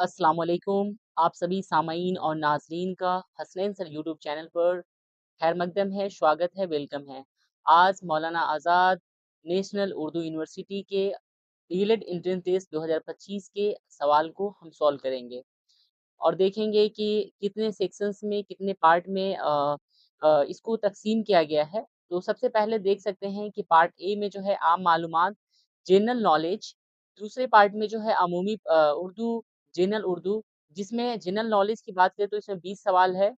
अस्सलाम वालेकुम। आप सभी सामाईन और नाज़रीन का हसनैन सर यूट्यूब चैनल पर खैर मकदम है, स्वागत है, वेलकम है। आज मौलाना आज़ाद नेशनल उर्दू यूनिवर्सिटी के डीएलएड एंट्रेंस टेस्ट 2025 के सवाल को हम सॉल्व करेंगे और देखेंगे कि कितने सेक्शंस में, कितने पार्ट में इसको तक़सीम किया गया है। तो सबसे पहले देख सकते हैं कि पार्ट ए में जो है आम मालूमात, जनरल नॉलेज, दूसरे पार्ट में जो है अमूमी उर्दू, जनरल उर्दू, जिसमें जनरल नॉलेज की बात करें तो इसमें 20 सवाल है,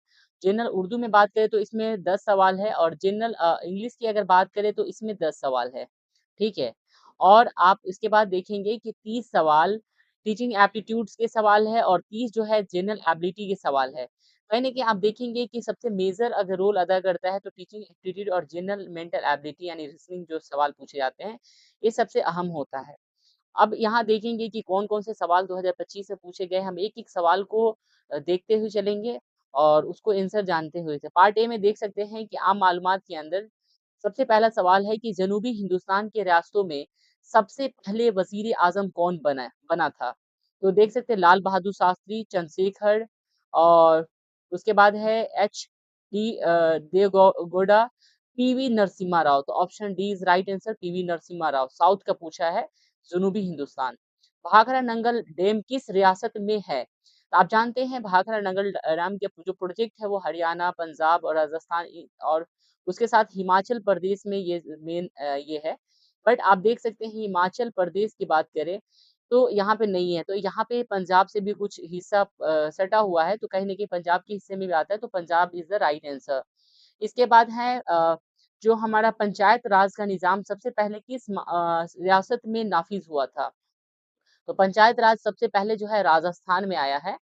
जनरल उर्दू में बात करें तो इसमें 10 सवाल है और जनरल इंग्लिश की अगर बात करें तो इसमें 10 सवाल है, ठीक है? और आप इसके बाद देखेंगे कि 30 सवाल टीचिंग एप्टीट्यूड्स के सवाल है और 30 जो है जनरल एबिलिटी के सवाल है। कहीं न कहीं आप देखेंगे कि सबसे मेजर अगर रोल अदा करता है तो टीचिंग एप्टीट्यूड और जनरल मेंटल एबिलिटी यानी रीजनिंग जो सवाल पूछे जाते हैं, ये सबसे अहम होता है। अब यहाँ देखेंगे कि कौन-कौन से सवाल 2025 में पूछे गए, हम एक-एक सवाल को देखते हुए चलेंगे और उसको आंसर जानते हुए। तो पार्ट ए में देख सकते हैं कि आम मालूमात के अंदर सबसे पहला सवाल है कि जनूबी हिंदुस्तान के रियासतों में सबसे पहले वज़ीर-ए-आज़म कौन बना बना था? तो देख सकते हैं लाल बहादुर शास्त्री, चंद्रशेखर और उसके बाद है देवेगौड़ा, पीवी नरसिम्हा राव। तो option D is right answer PV Narasimha Rao. South का पूछा है, जनूबी हिंदुस्तान। भाखड़ा नंगल डैम किस रियासत में है? तो आप जानते हैं भाखड़ा नंगल डैम के जो प्रोजेक्ट है वो हरियाणा, पंजाब और राजस्थान और उसके साथ हिमाचल प्रदेश में ये मेन ये है। बट आप देख सकते हैं हिमाचल प्रदेश की बात करें तो यहाँ पे नहीं है, तो यहाँ पे पंजाब से भी कुछ हिस्सा सटा हुआ है, तो कहीं न कहीं पंजाब के हिस्से में भी आता है, तो Punjab is the right answer. इसके बाद है जो हमारा पंचायत राज का निज़ाम सबसे पहले किस रियासत में नाफ़िज़ हुआ था? तो पंचायत राज सबसे पहले जो है राजस्थान में आया है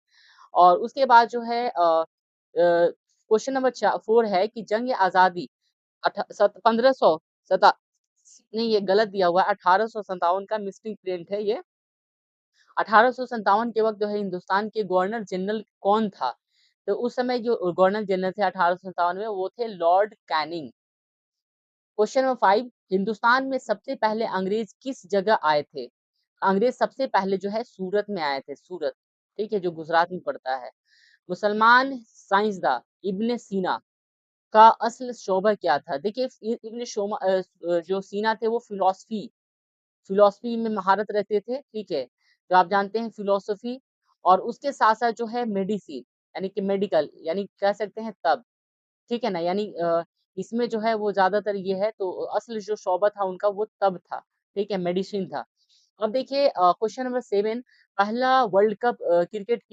और उसके बाद जो है क्वेश्चन नंबर 4 है कि जंग-ए-आज़ादी 1500 सता नहीं ये गलत दिया हुआ है 1857 का मिस्टेक प्रिंट है ये। 1857 के वक़्त जो है हिंदुस्तान के गवर्नर जनरल कौन था? तो उस समय जो गवर्नर जनरल थे 1857 में वो थे Lord Canning. Question number 5 Hindustan में सबसे पहले अंग्रेज किस जगह आए थे? अंग्रेज सबसे पहले जो है सूरत में आए थे, सूरत, ठीक है? जो गुजरात में पड़ता है। मुसलमान साइंसदां इब्न सीना का असल शोबा क्या था? देखिए जो सीना थे वो फिलॉसफी में महारत रखते थे, ठीक है? तो आप जानते हैं फिलॉसफी और उसके साथ-साथ जो है मेडिसिन यानी कि मेडिकल यानी कह सकते हैं तब, ठीक है ना? यानी इसमें जो है वो ज़्यादातर ये है तो असल जो शोबा था उनका वो तब था, ठीक है? मेडिसिन था। अब देखिए क्वेश्चन नंबर 7 पहला वर्ल्ड कप क्रिकेट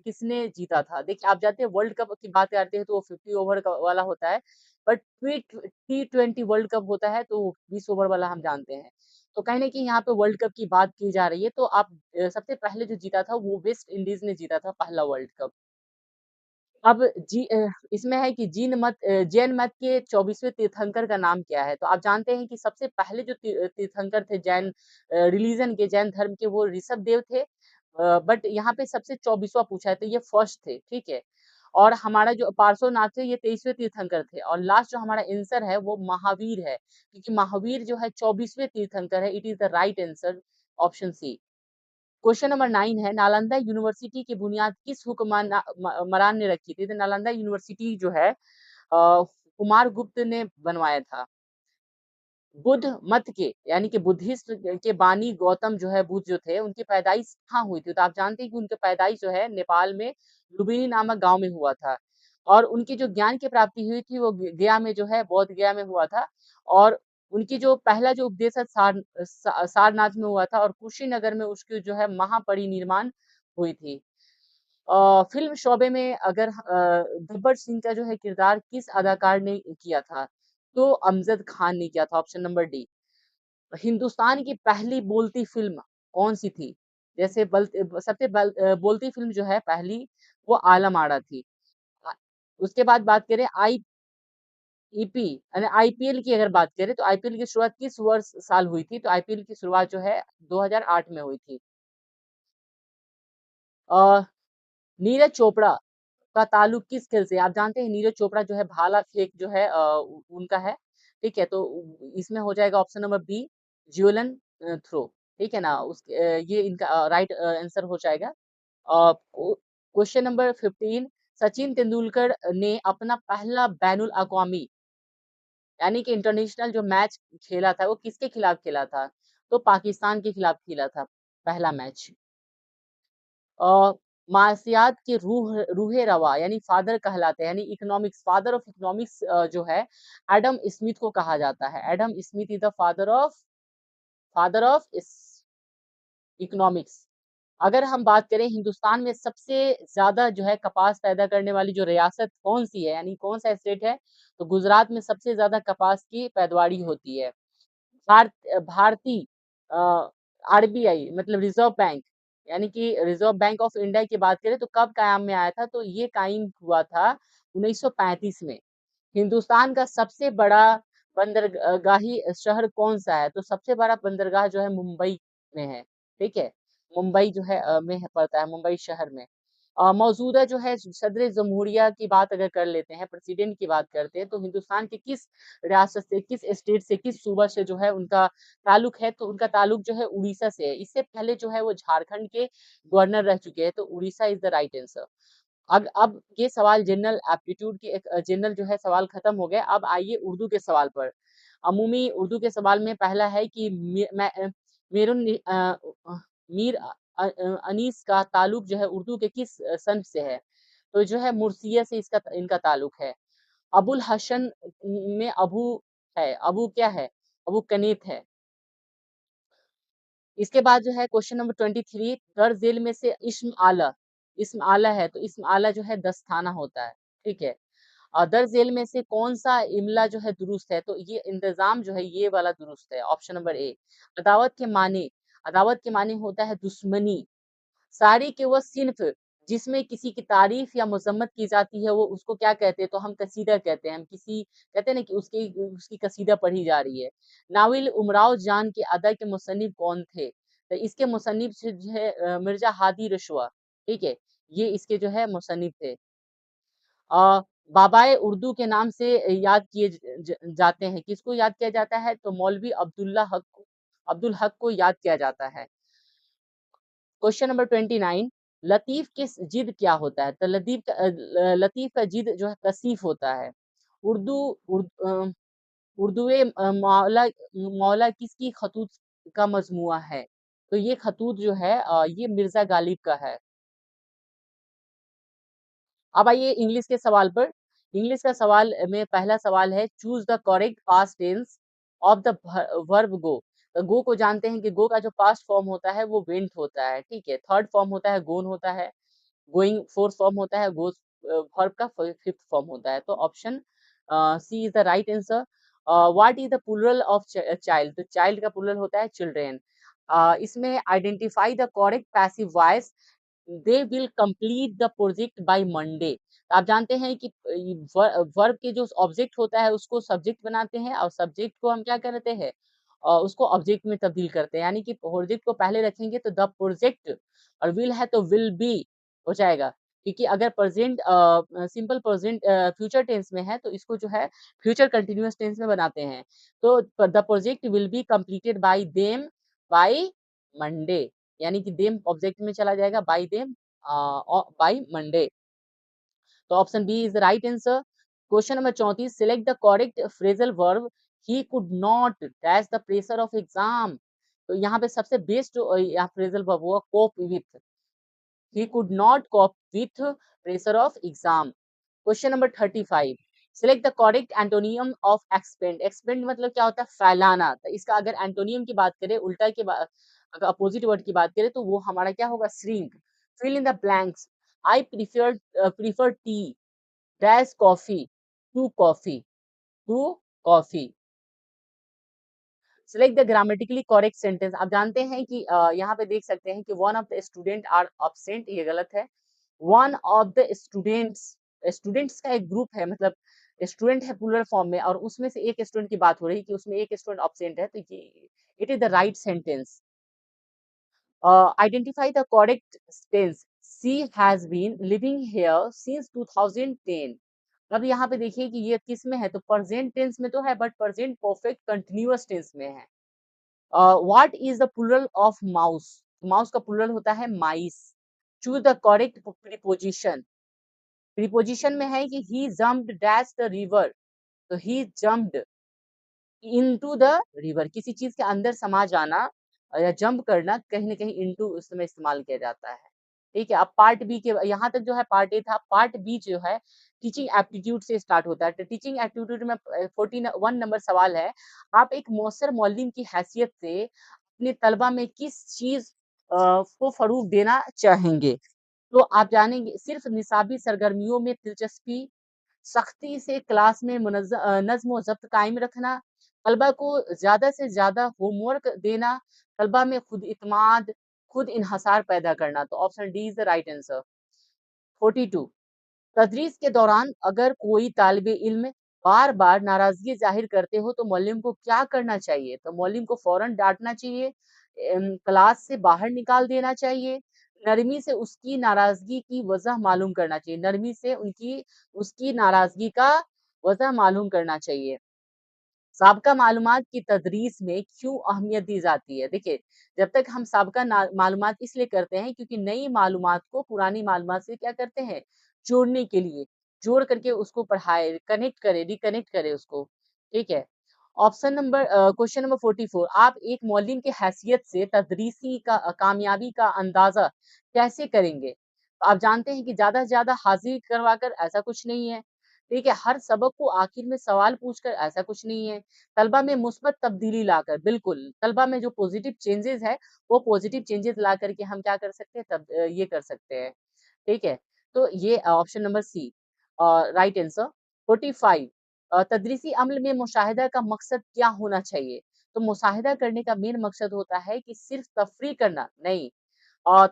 किसने जीता था? देखिए आप जानते हैं वर्ल्ड कप की बात करते हैं तो वो 50 ओवर का वाला होता है, बट टी20 वर्ल्ड कप होता है तो 20 ओवर वाला हम जानते हैं। तो कहीं न कहीं यहाँ पे वर्ल्ड कप की बात की जा रही है तो आप सबसे पहले जो जीता था वो वेस्ट इंडीज़ ने जीता था पहला वर्ल्ड कप। अब इसमें है कि जैन मत के 24वें तीर्थंकर का नाम क्या है? तो आप जानते हैं कि सबसे पहले जो तीर्थंकर थे जैन रिलीजन के, जैन धर्म के वो ऋषभ देव थे। बट यहाँ पे सबसे 24वां पूछा है तो ये फर्स्ट थे, ठीक है? और हमारा जो पार्श्वनाथ थे ये 23वें तीर्थंकर थे और लास्ट जो हमारा आंसर है वो महावीर है, क्योंकि महावीर जो है 24वें तीर्थंकर है। It is the right answer option C. Question number 9 है नालंदा यूनिवर्सिटी की बुनियाद किस हुक्मरान ने रखी थी? तो नालंदा यूनिवर्सिटी जो है कुमार गुप्त ने बनवाया था। बुद्ध मत के यानी कि बुद्धिस्ट के बानी गौतम जो है बुद्ध जो थे उनकी पैदाइश कहाँ हुई थी? तो आप जानते हैं कि उनकी पैदाइश जो है नेपाल में लुम्बिनी नामक गाँव में हुआ था और उनकी जो ज्ञान की प्राप्ति हुई थी वो गया में जो है बोध गया में हुआ था और उनकी जो पहला जो उपदेश है सारनाथ में हुआ था और कुशीनगर में उसकी जो है महापरिनिर्वाण हुई थी। फ़िल्म शोबे में अगर गब्बर सिंह का जो है किरदार किस अदाकार ने किया था? तो अमजद खान ने किया था ऑप्शन नंबर डी। हिंदुस्तान की पहली बोलती फ़िल्म कौन-सी थी? जैसे बोलती फ़िल्म जो है पहली वो आलम आरा थी। अ, उसके बाद बात करें आईईपी यानी आईपीएल की अगर बात करें तो आईपीएल की शुरुआत किस वर्ष साल हुई थी? तो आईपीएल की शुरुआत जो है 2008 में हुई थी। अ, नीरज चोपड़ा का ताल्लुक किस खेल से है? आप जानते हैं नीरज चोपड़ा जो है भाला फेंक जो है उनका है, ठीक है? तो इसमें हो जाएगा ऑप्शन नंबर बी ज्यूलन थ्रो, ठीक है ना? ये इनका राइट आंसर हो जाएगा। क्वेश्चन नंबर 15, सचिन तेंदुलकर ने अपना पहला बैनुल अक़वामी यानी कि इंटरनेशनल जो मैच खेला था वो किसके खिलाफ खेला था? तो पाकिस्तान के खिलाफ खेला था पहला मैच। अ, मार्सियात के रूहे रवा यानी फादर कहलाते हैं, यानी इकोनॉमिक्स, फादर ऑफ इकोनॉमिक्स जो है एडम स्मिथ को कहा जाता है। Adam Smith is the father of इस इकोनॉमिक्स। अगर हम बात करें हिंदुस्तान में सबसे ज्यादा जो है कपास पैदा करने वाली जो रियासत कौन सी है, यानी कौन सा स्टेट है, तो गुजरात में सबसे ज्यादा कपास की पैदावारी होती है। भारत भारतीय आरबीआई मतलब रिजर्व बैंक, यानी कि रिजर्व बैंक ऑफ इंडिया की बात करें तो कब कायम में आया था, तो ये कायम हुआ था 1935 में। हिंदुस्तान का सबसे बड़ा बंदरगाही शहर कौन सा है, तो सबसे बड़ा बंदरगाह जो है मुंबई में है। ठीक है, मुंबई जो है पड़ता है, मुंबई शहर में। मौजूदा जो है सदर जमहूरिया की बात अगर कर लेते हैं, प्रेसिडेंट की बात करते हैं, तो हिंदुस्तान के किस रियासत से, किस स्टेट से, किस सूबा से जो है उनका ताल्लुक है, तो उनका ताल्लुक जो है उड़ीसा से है। इससे पहले जो है वो झारखंड के गवर्नर रह चुके हैं, तो Orissa is the right answer. अब ये सवाल जनरल एप्टीट्यूड की एक जनरल जो है सवाल खत्म हो गया। अब आइए उर्दू के सवाल पर। अमूमी उर्दू के सवाल में पहला है कि मेरुन मीर अनीस का ताल्लुक जो है उर्दू के किस संत से है, तो जो है मुर्सिया से इसका इनका ताल्लुक है। अबुल हसन में अबू है, अबू क्या है, अबू कनीत है। इसके बाद जो है क्वेश्चन नंबर 23, दर जेल में से इस्म आला है, तो इस्म आला जो है दस्ताना होता है। ठीक है, दर जेल में से कौन सा इमला जो है दुरुस्त है, तो ये इंतजाम जो है ये वाला दुरुस्त है, ऑप्शन नंबर ए। अदावत के माने, अदावत के माने होता है दुश्मनी। सारी के वह सिन्फ जिसमें किसी की तारीफ या मजम्मत की जाती है, वो उसको क्या कहते हैं, तो हम कसीदा कहते हैं। हम किसी कहते हैं ना कि उसकी उसकी कसीदा पढ़ी जा रही है। नाविल उमराव जान के अदा के मुसन्निफ कौन थे, तो इसके मुसन्निफ जो है मिर्जा हादी रशवा। ठीक है, ये इसके जो है मुसन्निफ थे। अ, बाबाए उर्दू के नाम से याद किए जाते हैं, किसको याद किया जाता है, तो मौलवी अब्दुल हक को याद किया जाता है। क्वेश्चन नंबर 29, लतीफ किस जिद क्या होता है, तो लतीफ का जिद जो है कसीफ होता है। उर्दू उर्दुए मौला मौला किसकी खतूत का मजमुआ है, तो ये खतूत जो है ये मिर्जा गालिब का है। अब आइए इंग्लिश के सवाल पर। इंग्लिश का सवाल में पहला सवाल है, choose the correct past tense of the verb go. तो गो को जानते हैं कि गो का जो पास्ट फॉर्म होता है वो वेंट होता है। ठीक है, थर्ड फॉर्म होता है गोन होता है, गोइंग फोर्थ फॉर्म होता है, गोज वर्ब का फिफ्थ फॉर्म होता है। तो option C is the right answer. What is the plural of child, तो चाइल्ड का प्लूरल होता है चिल्ड्रेन। इसमें identify the correct passive voice, they will complete the project by Monday. आप जानते हैं कि वर्ब के जो ऑब्जेक्ट होता है उसको सब्जेक्ट बनाते हैं, और सब्जेक्ट को हम क्या करते हैं, उसको ऑब्जेक्ट में तब्दील करते हैं। यानी कि प्रोजेक्ट को पहले रखेंगे तो द प्रोजेक्ट, और विल है तो विल बी हो जाएगा। क्योंकि अगर present simple present future tense में है तो इसको जो है फ्यूचर कंटिन्यूअस टेंस में बनाते हैं। तो the project will be completed by them by Monday, यानी कि देम ऑब्जेक्ट में चला जाएगा, बाय देम बाय मंडे। तो option B is the right answer. Question number 34, select the correct phrasal verb, he could not dash the pressure of exam. तो यहाँ पे सबसे बेस्ट जो यहाँ फ्रेजल वर्ब हुआ cope with, he could not cope with pressure of exam। Question number 35, select the correct antonym of expand. Expand मतलब क्या होता है, फैलाना। तो इसका अगर एंटोनियम की बात करें, उल्टा की बात, अगर अपोजिट वर्ड की बात करें, तो वो हमारा क्या होगा, shrink. Fill in the blanks, I prefer tea dash coffee to coffee to coffee. Select the grammatically correct sentence. आप जानते हैं कि यहाँ पे देख सकते हैं कि one of the student are absent, ये गलत है। One of the students, students का एक ग्रुप है, मतलब स्टूडेंट है प्लूरल फॉर्म में, और उसमें से एक स्टूडेंट की बात हो रही है कि उसमें एक स्टूडेंट अब्सेंट है, तो ये it is the right sentence. Identify the correct tense, she has been living here since 2010। अब यहाँ पे देखिए कि ये किस में है, तो प्रेजेंट टेंस में तो है, but present perfect continuous tense में है। What is the plural of mouse, mouse का प्लूरल होता है mice. Choose the correct preposition. Preposition में है कि he jumped dash the river, तो he jumped into the river, किसी चीज के अंदर समा जाना या जंप करना कहीं ना कहीं इनटू उसमें इस्तेमाल किया जाता है। ठीक है, अब पार्ट बी के यहाँ तक जो है पार्ट ए था। पार्ट बी जो है टीचिंग एप्टीट्यूड से स्टार्ट होता है। तो टीचिंग एप्टीट्यूड में 41 नंबर सवाल है। आप एक मौसर मौलवी की हैसियत से अपने तलबा में किस चीज को फरूग देना चाहेंगे? तो आप जानेंगे सिर्फ निसाबी सरगर्मियों में दिलचस्पी, सख्ती से क्लास में नज़्म व ज़ब्त कायम रखना, तलबा को ज़्यादा से ज़्यादा होमवर्क देना, तलबा में खुद इत्मीनान, खुद इन्हसार पैदा करना। तो option D is the right answer. 42 तदरीस के दौरान अगर कोई तालिब इल्म बार-बार नाराज़गी ज़ाहिर करते हो तो मौलिम को क्या करना चाहिए? तो मौलिम को फ़ौरन डाँटना चाहिए, क्लास से बाहर निकाल देना चाहिए, नरमी से उसकी नाराज़गी की वजह मालूम करना चाहिए, नरमी से उसकी नाराज़गी का वजह मालूम करना चाहिए। साबका मालूमात की तदरीस में क्यों अहमियत दी जाती है? देखिए, जब तक हम साबका मालूमात इसलिए करते हैं क्योंकि नई मालूमात को पुरानी मालूमात से क्या करते हैं? जोड़ने के लिए, जोड़ करके उसको पढ़ाए, कनेक्ट करे, रिकनेक्ट करे उसको, ठीक है? ऑप्शन नंबर क्वेश्चन नंबर 44 आप एक मौलिम की हैसियत से तदरीसी का कामयाबी का अंदाज़ा कैसे करेंगे? तो आप जानते हैं कि ज़्यादा से ज़्यादा हाज़िरी करवाकर ऐसा कुछ नहीं है, ठीक है? हर सबक को आखिर में सवाल पूछकर ऐसा कुछ नहीं है। तलबा में मुस्बत तब्दीली लाकर बिल्कुल, तलबा में जो पॉज़िटिव चेंजेज़ है, वो पॉज़िटिव चेंजेज़ ला कर के हम क्या कर सकते हैं ये कर सकते हैं, ठीक है? तो ये option number C right answer. 45 तदरीसी अमल में मुशाहिदा का मकसद क्या होना चाहिए? तो मुशाहिदा करने का मेन मकसद होता है कि सिर्फ़ तफ़रीह करना नहीं,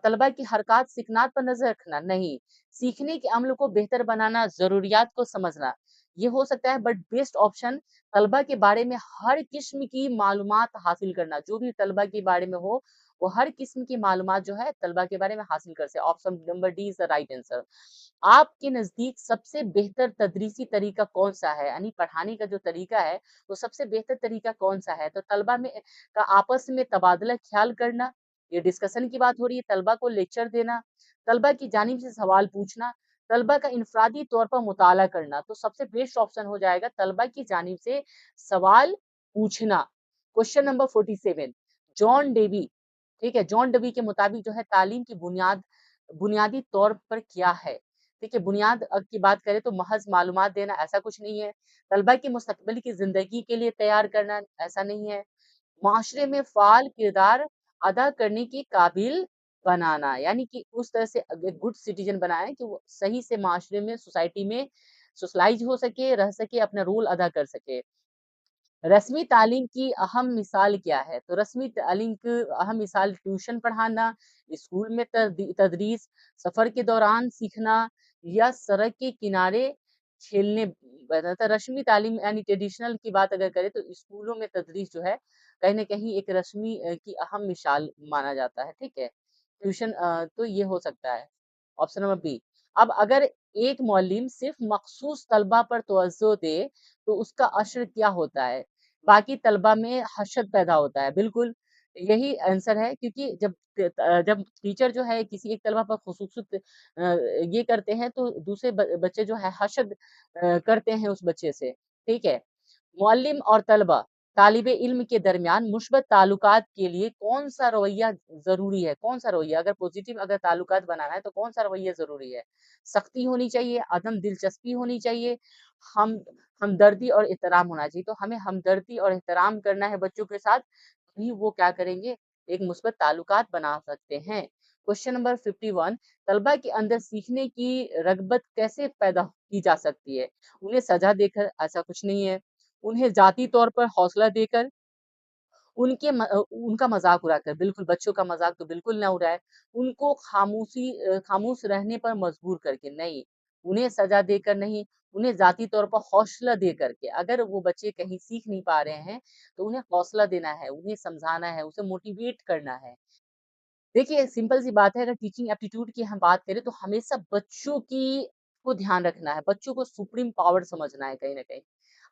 तलबा की हरकत सिकनात पर नज़र रखना नहीं, सीखने के अमल को बेहतर बनाना, ज़रूरियात को समझना। ये हो सकता है बट बेस्ट ऑप्शन तलबा के बारे में हर किस्म की मालूमात हासिल करना, जो भी तलबा के बारे में हो, वो हर किस्म की मालूमात जो है तलबा के बारे में हासिल कर सके। Option number D is the right answer. आपके नज़दीक सबसे बेहतर तदरीसी तरीका कौन-सा है? यानी पढ़ाने का जो तरीका है, वो सबसे बेहतर तरीका कौन-सा है? तो तलबा में का आपस में तबादला ख़्याल करना, ये डिस्कशन की बात हो रही है, तलबा को लेक्चर देना, तलबा की जानिब से सवाल पूछना, तलबा का इनफ़रादी तौर पर मुताला करना। तो सबसे बेस्ट ऑप्शन हो जाएगा तलबा की जानिब से सवाल पूछना। क्वेश्चन नंबर 47 जॉन डेवी, ठीक है? जॉन डेवी के मुताबिक जो है तालीम की बुनियादी तौर पर क्या है? ठीक है, बुनियाद की बात करें तो महज़ मालूमात देना ऐसा कुछ नहीं है, तलबा की मुस्तक़बिल की ज़िंदगी के लिए तैयार करना ऐसा नहीं है, माशरे में फ़ाल किरदार अदा करने के काबिल बनाना, यानी कि उस तरह से एक गुड सिटिज़न बनाएँ कि वो सही से माशरे में, सोसाइटी में सोशलाइज़ हो सके, रह सके, अपना रोल अदा कर सके। रस्मी तालीम की अहम मिसाल क्या है? तो रस्मी तालीम की अहम मिसाल ट्यूशन पढ़ाना, स्कूल में तदरीस, सफ़र के दौरान सीखना या सड़क के किनारे खेलने बताता रस्मी तालीम यानी ट्रेडिशनल की बात अगर करें तो स्कूलों में तदरीस जो है, कहीं न कहीं एक रस्मी की अहम मिसाल माना जाता है, ठीक है? ट्यूशन तो ये हो सकता है। Option number B. अब अगर एक मौलिम सिर्फ़ मख़सूस तलबा पर तवज्जो दे, तो उसका असर क्या होता है? बाकी तलबा में हशद पैदा होता है, बिल्कुल, यही आंसर है क्योंकि जब टीचर जो है किसी एक तलबा पर ये करते हैं तो दूसरे बच्चे जो है हशद करते हैं उस बच्चे से, ठीक है? मुअल्लिम और तलबा, तालिबे इल्म के दरमियान मुस्बत ताल्लुकात के लिए कौन-सा रवैया ज़रूरी है? कौन-सा रवैया? अगर पॉज़िटिव अगर ताल्लुकात बनाना है तो कौन-सा रवैया ज़रूरी है? सख्ती होनी चाहिए, अदम दिलचस्पी होनी चाहिए, हम हमदर्दी और एहतराम होना चाहिए। तो हमें हमदर्दी और एहतराम करना है बच्चों के साथ, तभी वो क्या करेंगे, एक मुस्बत ताल्लुकात बना सकते हैं। क्वेश्चन नंबर 51 तलबा के अंदर सीखने की रग़बत कैसे पैदा की जा सकती है? उन्हें सज़ा देकर ऐसा कुछ नहीं है। उन्हें ज़ाती तौर पर हौसला देकर, उनका मज़ाक उड़ाकर, बिल्कुल बच्चों का मज़ाक तो बिल्कुल ना उड़ाएँ। उनको खामोश रहने पर मजबूर करके, नहीं। उन्हें सज़ा देकर नहीं, उन्हें ज़ाती तौर पर हौसला दे कर के। अगर वो बच्चे कहीं सीख नहीं पा रहे हैं, तो उन्हें हौसला देना है, उन्हें समझाना है, उसे मोटिवेट करना है। देखिए, सिंपल सी बात है अगर टीचिंग एप्टीट्यूड की हम बात करें तो हमेशा बच्चों की को ध्यान रखना है, बच्चों को सुप्रीम पावर समझना है कहीं न कहीं।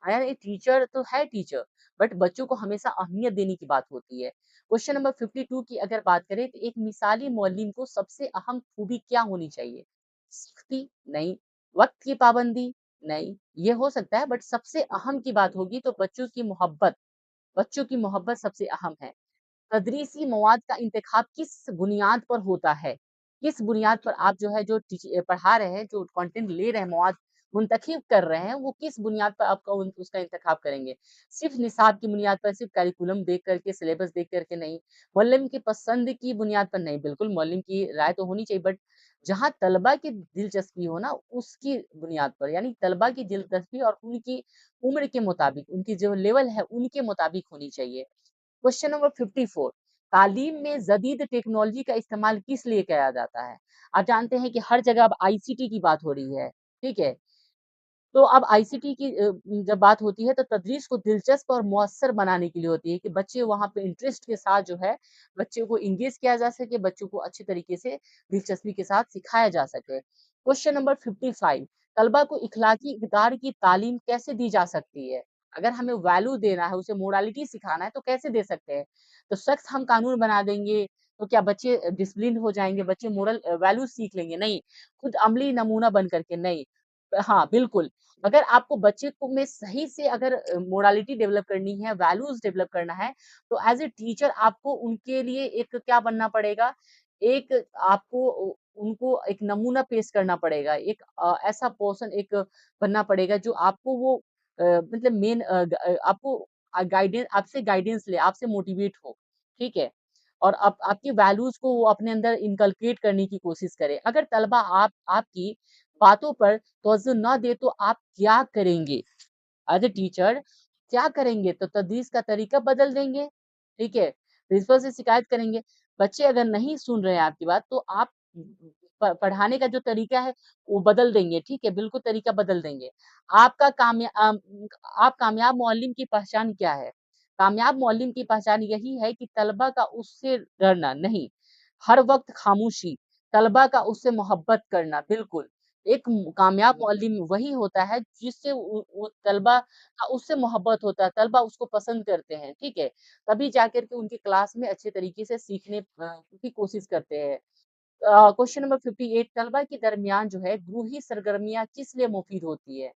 यानी टीचर तो है टीचर, बट बच्चों को हमेशा अहमियत देने की बात होती है। क्वेश्चन नंबर 52 की अगर बात करें तो एक मिसाली मुअल्लिम को सबसे अहम खूबी क्या होनी चाहिए? सख्ती? नहीं। वक़्त की पाबंदी? नहीं। ये हो सकता है बट सबसे अहम की बात होगी तो बच्चों की मोहब्बत सबसे अहम है। तदरीसी मवाद का इंतखाब किस बुनियाद पर होता है? किस बुनियाद पर आप जो है जो पढ़ा रहे हैं, जो कंटेंट ले रहे हैं, मवाद मुंतखब कर रहे हैं, वो किस बुनियाद पर आपका उसका इंतखाब करेंगे? सिर्फ़ निसाब की बुनियाद पर, सिर्फ़ करिकुलम देख कर के, सिलेबस देख कर के नहीं, मुअल्लिम की पसंद की बुनियाद पर नहीं, बिल्कुल मुअल्लिम की राय तो होनी चाहिए बट जहाँ तलबा की दिलचस्पी हो ना, उसकी बुनियाद पर, यानी तलबा की दिलचस्पी और उनकी उम्र के मुताबिक, उनकी जो लेवल है, उनके मुताबिक होनी चाहिए। क्वेश्चन नंबर 54 तालीम में जदीद टेक्नोलॉजी का इस्तेमाल किस लिए किया जाता है? आप जानते हैं कि हर जगह अब आईसीटी की बात हो रही है, ठीक है? तो अब आईसीटी की जब बात होती है तो तदरीस को दिलचस्प और मौसर बनाने के लिए होती है कि बच्चे वहाँ पे इंटरेस्ट के साथ जो है, बच्चों को एंगेज किया जा सके, बच्चों को अच्छे तरीके से दिलचस्पी के साथ सिखाया जा सके। क्वेश्चन नंबर 55 तलबा को इखलाकी इक़दार की तालीम कैसे दी जा सकती है? अगर हमें वैल्यू देना है, उसे मोरालिटी सिखाना है तो कैसे दे सकते हैं? तो सख्त हम कानून बना देंगे, तो क्या बच्चे डिसिप्लिन्ड हो जाएँगे, बच्चे मोरल वैल्यू सीख लेंगे? नहीं, खुद अमली नमूना बन कर के नहीं। हाँ, बिल्कुल। अगर आपको बच्चे को में सही से अगर मोरालिटी डेवलप करनी है, वैल्यूज़ डेवलप करना है, तो एज़ अ टीचर आपको उनके लिए एक क्या बनना पड़ेगा, एक आपको उनको एक नमूना पेश करना पड़ेगा। एक ऐसा पर्सन एक बनना पड़ेगा जो आपको वो मतलब आपको आपसे गाइडेंस ले, आपसे मोटिवेट हो, ठीक है? और आपकी वैल्यूज़ को वो अपने अंदर इनकलकेट करने की कोशिश करे। अगर तलबा आपकी बातों पर तवज्जो ना दे तो आप क्या करेंगे? एज़ अ टीचर क्या करेंगे? तो तदरीस का तरीका बदल देंगे, ठीक है? प्रिंसिपल से शिकायत करेंगे। बच्चे अगर नहीं सुन रहे हैं आपकी बात तो आप पढ़ाने का जो तरीका है वो बदल देंगे, ठीक है? बिल्कुल तरीका बदल देंगे। आपका आप कामयाब मुअल्लिम की पहचान क्या है? कामयाब मुअल्लिम की पहचान यही है कि तलबा का उससे डरना नहीं, हर वक़्त खामोशी, तलबा का उससे मोहब्बत करना, बिल्कुल। एक कामयाब मुअल्लिम वही होता है जिससे वो तलबा का उससे मोहब्बत होता है, तलबा उसको पसंद करते हैं, ठीक है? तभी जाकर के उनकी क्लास में अच्छे तरीके से सीखने की कोशिश करते हैं। क्वेश्चन नंबर 58 तलबा के दरमियान जो है रूही सरगर्मियाँ किस लिए मुफ़ीद होती है?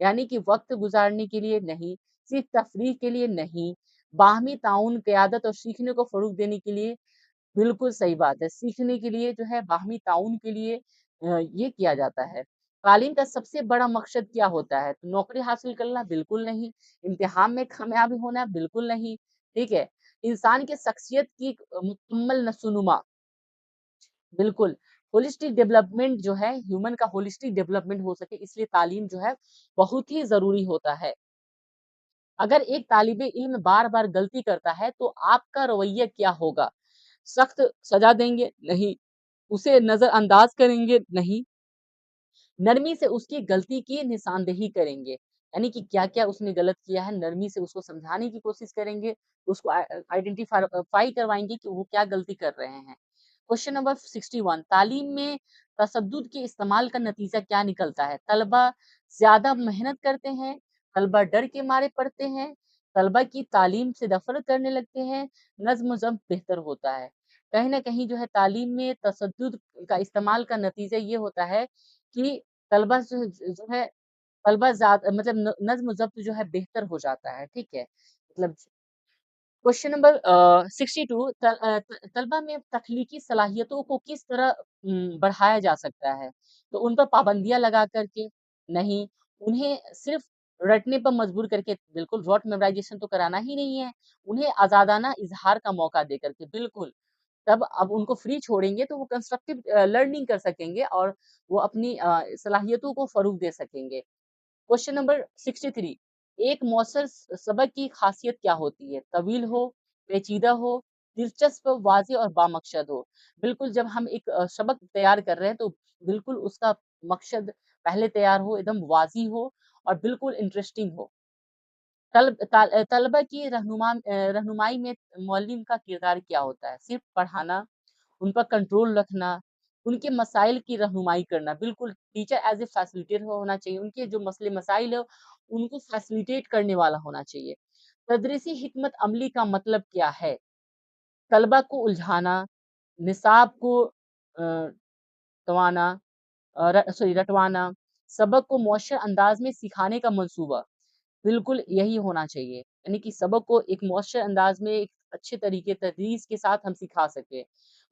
यानी कि वक़्त गुज़ारने के लिए नहीं, सिर्फ़ तफरीह के लिए नहीं, बाहमी ताउन, क़यादत और सीखने को फ़रोग़ देने के लिए बिल्कुल सही बात है। सीखने के लिए जो है बाहमी ताउन के लिए ये किया जाता है। तालीम का सबसे बड़ा मकसद क्या होता है? तो नौकरी हासिल करना? बिल्कुल नहीं। इम्तिहान में कामयाब होना? बिल्कुल नहीं। ठीक है? इंसान की शख्सियत की मुकम्मल नशोनुमा बिल्कुल। होलिस्टिक डेवलपमेंट जो है, ह्यूमन का होलिस्टिक डेवलपमेंट हो सके इसलिए तालीम जो है बहुत ही ज़रूरी होता है। अगर एक तालिबे-इल्म बार-बार गलती करता है तो आपका रवैया क्या होगा? सख्त सज़ा देंगे? नहीं। उसे नज़रअंदाज करेंगे? नहीं। नरमी से उसकी गलती की निशानदेही करेंगे। यानी कि क्या-क्या उसने गलत किया है, नरमी से उसको समझाने की कोशिश करेंगे, उसको आइडेंटिफ़ाई करवाएँगे कि वो क्या गलती कर रहे हैं। क्वेश्चन नंबर 61 तालीम में तशद्दुद के इस्तेमाल का नतीजा क्या निकलता है? तलबा ज़्यादा मेहनत करते हैं, तलबा डर के मारे पढ़ते हैं, तलबा की तालीम से नफ़रत करने लगते हैं, नज़्म-ज़ब्त बेहतर होता है। कहीं न कहीं जो है तालीम में तशद्दुद का इस्तेमाल का नतीजा ये होता है कि तलबा जो है तलबा मतलब नज़्म-ज़ब्त जो है बेहतर हो जाता है, ठीक है? मतलब क्वेश्चन नंबर 62 तलबा में तख्लीकी सलाहियतों को किस तरह बढ़ाया जा सकता है? तो उन पर पाबंदियाँ लगा कर के नहीं, उन्हें सिर्फ़ रटने पर मजबूर करके बिल्कुल रॉट मेमोराइज़ेशन तो कराना ही नहीं है, उन्हें आज़ादाना इज़हार का मौका दे कर के बिल्कुल। तब अब उनको फ्री छोड़ेंगे तो वो कंस्ट्रक्टिव लर्निंग कर सकेंगे और वो अपनी सलाहियतों को फ़रोग़ दे सकेंगे। क्वेश्चन नंबर 63 एक मौसर सबक की खासियत क्या होती है? तवील हो, पेचीदा हो, दिलचस्प, वाज़ेह और बामकसद हो। बिल्कुल जब हम एक सबक तैयार कर रहे हैं तो बिल्कुल उसका मकसद पहले तैयार हो, एकदम वाज़ेह हो और बिल्कुल इंटरेस्टिंग हो। तलबा की रहनुमाई में मुअल्लिम का किरदार क्या होता है? सिर्फ़ पढ़ाना, उन पर कंट्रोल रखना, उनके मसाइल की रहनुमाई करना, बिल्कुल टीचर एज़ ए फैसिलिटेटर होना चाहिए, उनके जो मसले-मसाइल हैं, उनको फैसिलिटेट करने वाला होना चाहिए। तदरीसी हिकमत अमली का मतलब क्या है? तलबा को उलझाना, निसाब को तवाना रटवाना, सबक को मौशर अंदाज में सिखाने का मंसूबा। बिल्कुल यही होना चाहिए। यानी कि सबक को एक मौशर अंदाज में एक अच्छे तरीके तदरीस के साथ हम सिखा सकें।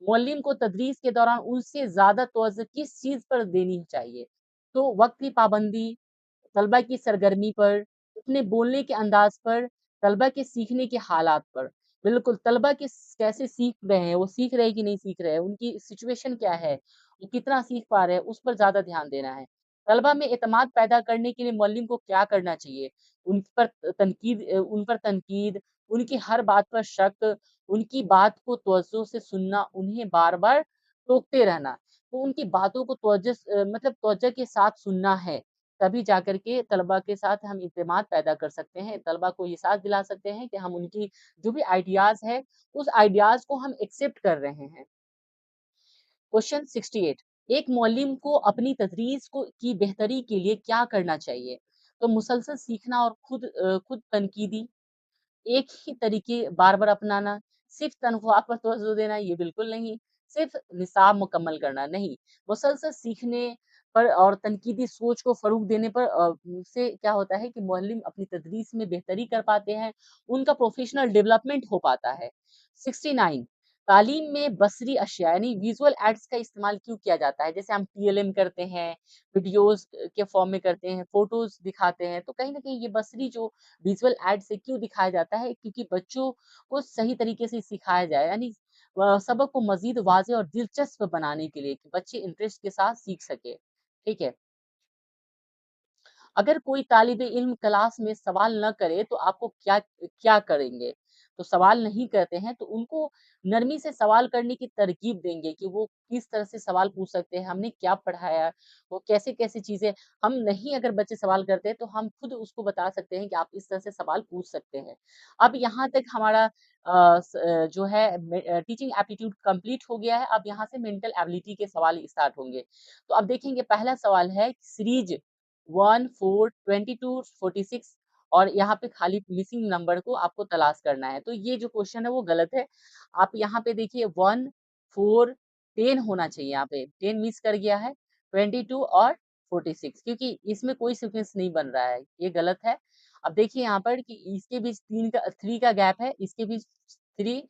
मुअल्लिम को तदरीस के दौरान उससे ज़्यादा तवज्जो किस चीज़ पर देनी चाहिए? तो वक़्त की पाबंदी, तलबा की सरगर्मी पर, अपने बोलने के अंदाज़ पर, तलबा के सीखने के हालात पर। बिल्कुल, तलबा कैसे सीख रहे हैं, वो सीख रहे हैं कि नहीं सीख रहे हैं, उनकी सिचुएशन क्या है, वो कितना सीख पा रहे हैं, उस पर ज़्यादा ध्यान देना है। तलबा में एतमाद पैदा करने के लिए मुअल्लिम को क्या करना चाहिए? उन पर तनकीद, उनकी हर बात पर शक, उनकी बात को तवज्जो से सुनना, उन्हें बार-बार टोकते रहना। तो उनकी बातों को मतलब तवज्जो के साथ सुनना है। तभी जाकर के तलबा के साथ हम एतमाद पैदा कर सकते हैं। तलबा को ये एहसास दिला सकते हैं कि हम उनकी जो भी आइडियाज़ हैं, उस आइडियाज़ को हम एक्सेप्ट कर रहे हैं। क्वेश्चन 68 एक मौलिम को अपनी तदरीस को की बेहतरी के लिए क्या करना चाहिए? तो मुसलसल सीखना और खुद तनकीदी एक ही तरीके बार-बार अपनाना, सिर्फ़ तनख्वाह पर तवज्जो देना ये बिल्कुल नहीं, सिर्फ़ निसाब मुकम्मल करना नहीं, मुसलसल सीखने पर और तनकीदी सोच को फ़रोग़ देने पर से क्या होता है कि मुअल्लिम अपनी तदरीस में बेहतरी कर पाते हैं, उनका प्रोफ़ेशनल डेवलपमेंट हो पाता है। 69 तालीम में बसरी अशिया यानी विज़ुअल एड्स का इस्तेमाल क्यों किया जाता है? जैसे हम टीएलएम करते हैं, वीडियोज़ के फ़ॉर्म में करते हैं, फ़ोटोज़ दिखाते हैं, तो कहीं न कहीं ये बसरी जो विजुअल ऐड से क्यों दिखाया जाता है? क्योंकि बच्चों को सही तरीके से सिखाया जाए यानी सबक को मज़ीद वाज़ेह और दिलचस्प बनाने के लिए कि बच्चे इंटरेस्ट के साथ सीख सकें। ठीक है? अगर कोई तालिब-इल्म क्लास में सवाल न करे तो आपको क्या क्या करेंगे? तो सवाल नहीं करते हैं तो उनको नरमी से सवाल करने की तरकीब देंगे कि वो किस तरह से सवाल पूछ सकते हैं, हमने क्या पढ़ाया, वो कैसे-कैसे चीज़ें हम नहीं अगर बच्चे सवाल करते हैं तो हम खुद उसको बता सकते हैं कि आप इस तरह से सवाल पूछ सकते हैं। अब यहाँ तक हमारा जो है टीचिंग एप्टीट्यूड कंप्लीट हो गया है, अब यहाँ से मेंटल एबिलिटी के सवाल स्टार्ट होंगे। तो अब देखेंगे पहला सवाल है सीरीज़ 1, 4, 22, 46 और यहाँ पे खाली मिसिंग नंबर को आपको तलाश करना है। तो ये जो क्वेश्चन है वो गलत है। आप यहाँ पे देखिए 1, 4, 10 होना चाहिए यहाँ पे, 10 मिस कर गया है, 22 और 46 क्योंकि इसमें कोई सीक्वेंस नहीं बन रहा है, ये गलत है। अब देखिए यहाँ पर कि इसके बीच 3 का गैप है, इसके बीच 3,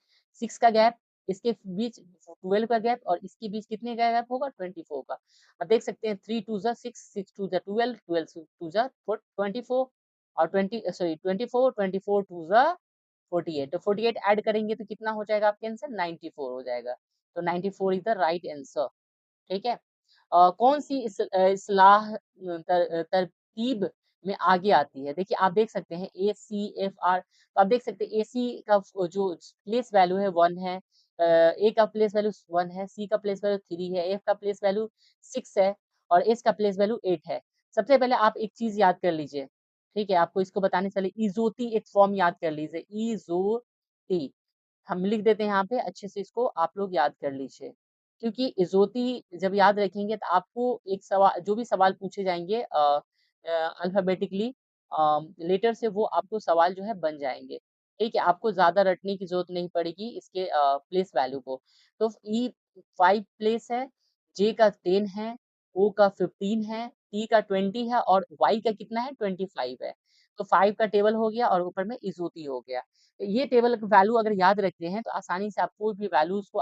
6 का गैप, इसके बीच 12 का गैप और इसके बीच कितने का गैप होगा? 24 का। अब देख सकते हैं 3 2 ज़ा 6, 6 2 ज़ा 12, 12 2 ज़ा 24 और 24 2 ज़ा 48 तो 48 ऐड करेंगे तो कितना हो जाएगा आपके आंसर 94 हो जाएगा। तो 94 इज़ द राइट आंसर ठीक है? कौन-सी इस्लाह तरतीब में आगे आती है? देखिए आप देख सकते हैं ए, सी, एफ, आर तो आप देख सकते हैं एसी का जो प्लेस वैल्यू है 1 है ए का प्लेस वैल्यू 1 है, सी का प्लेस वैल्यू 3 है, एफ का प्लेस वैल्यू 6 है और एस का प्लेस वैल्यू 8 है। सबसे पहले आप एक चीज़ याद कर लीजिए, ठीक है? आपको इसको बताने से पहले इज़ोती एक फॉर्म याद कर लीजिए, इज़ोती हम लिख देते हैं यहाँ पे अच्छे से इसको आप लोग याद कर लीजिए। क्योंकि इज़ोती जब याद रखेंगे तो आपको एक जो भी सवाल पूछे जाएँगे अल्फ़ाबेटिकली लेटर से वो आपको सवाल जो है बन जाएँगे। ठीक है? आपको ज़्यादा रटने की ज़रूरत नहीं पड़ेगी इसके प्लेस वैल्यू को। तो ई 5 प्लेस है, जे का 10 है, ओ का 15 है, टी का 20 है और वाई का कितना है 25 है। तो 5 का टेबल हो गया और ऊपर में इज़ोती हो गया। ये टेबल वैल्यू अगर याद रखते हैं तो आसानी से आप कोई भी वैल्यूज़ को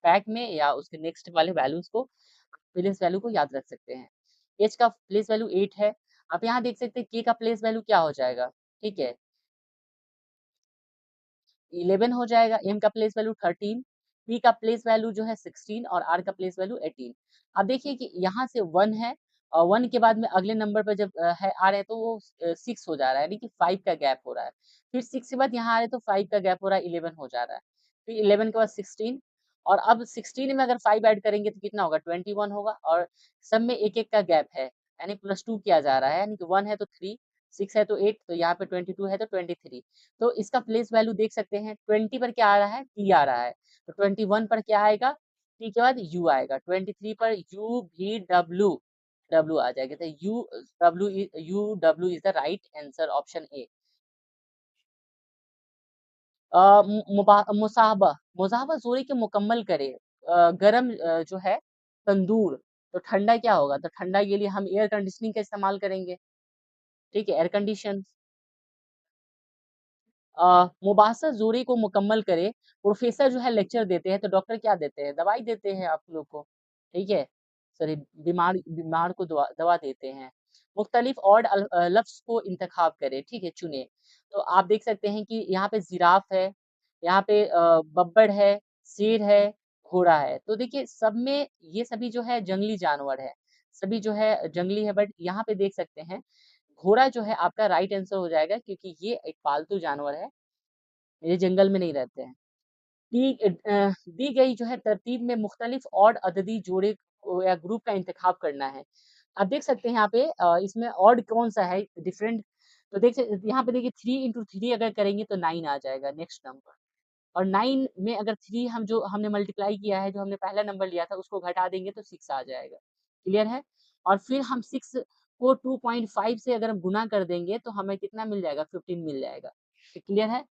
बैक में या उसके नेक्स्ट वाले वैल्यूज़ को प्लेस वैल्यू को याद रख सकते हैं। एच का प्लेस वैल्यू 8 है। आप यहाँ देख सकते हैं के का प्लेस वैल्यू क्या हो जाएगा, ठीक है? 11 हो जाएगा, एम का प्लेस वैल्यू 13, पी का प्लेस वैल्यू जो है 16 और आर का प्लेस वैल्यू 18। अब देखिए कि यहाँ से 1 है और 1 के बाद में अगले नंबर पे जब आ रहे हैं तो वो 6 हो जा रहा है, यानी कि 5 का गैप हो रहा है। फिर 6 के बाद यहाँ आ रहे हैं तो 5 का गैप हो रहा है, 11 हो जा रहा है। फिर 11 के बाद 16 और अब 16 में अगर 5 ऐड करेंगे तो कितना होगा? 21 होगा और सब में 1-1 का गैप है, यानी +2 किया जा रहा है, यानी कि 1 है तो 3, 6 है तो 8 तो यहाँ पे 22 है तो 23। तो इसका प्लेस वैल्यू देख सकते हैं 20 पर क्या आ रहा है? टी आ रहा है। तो 21 पर क्या आएगा? टी के बाद यू आएगा। 23 पर यू, वी, डब्ल्यू डब्ल्यू आ जाएगा, तो W is the right answer, option A. मुसाहबा, मुसाहबा जोड़ी के मुकम्मल करे, गरम जो है तंदूर, तो ठंडा क्या होगा, तो ठंडा के लिए हम एयर कंडीशनिंग का इस्तेमाल करेंगे, ठीक है, एयर कंडीशन। मुबासा जोड़ी को मुकम्मल करे, प्रोफेसर जो है लेक्चर देते हैं, तो डॉक्टर क्या देते हैं, दवाई देते हैं आप लोग को, ठीक है, सॉरी, बीमार बीमार को दवा दवा देते हैं। मुख्तलिफ और लफ्ज को इंतखाब करे, ठीक है, चुने। तो आप देख सकते हैं कि यहाँ पे जिराफ है, यहाँ पे बब्बर है, शेर है, घोड़ा है, तो देखिए सब में ये सभी जो है जंगली जानवर है, सभी जो है जंगली है, बट यहाँ पे देख सकते हैं घोड़ा जो है आपका राइट आंसर हो जाएगा, क्योंकि ये एक पालतू जानवर है, ये जंगल में नहीं रहते हैं। दी गई जो है तरतीब में मुख्तलिफ ऑड अददी जोड़े या ग्रुप का इंतखाब करना है। आप देख सकते हैं यहाँ पे इसमें ऑड कौन सा है डिफरेंट, तो देख सकते यहाँ पे देखिए 3 इंटू 3 अगर करेंगे तो 9 आ जाएगा नेक्स्ट नंबर, और 9 में अगर 3 हम जो हमने मल्टीप्लाई किया है, जो हमने पहला नंबर लिया था उसको घटा देंगे तो 6 आ जाएगा, क्लियर है। और फिर हम 6 को 2.5 से अगर हम गुना कर देंगे तो हमें कितना मिल जाएगा, 15 मिल जाएगा, तो क्लियर है।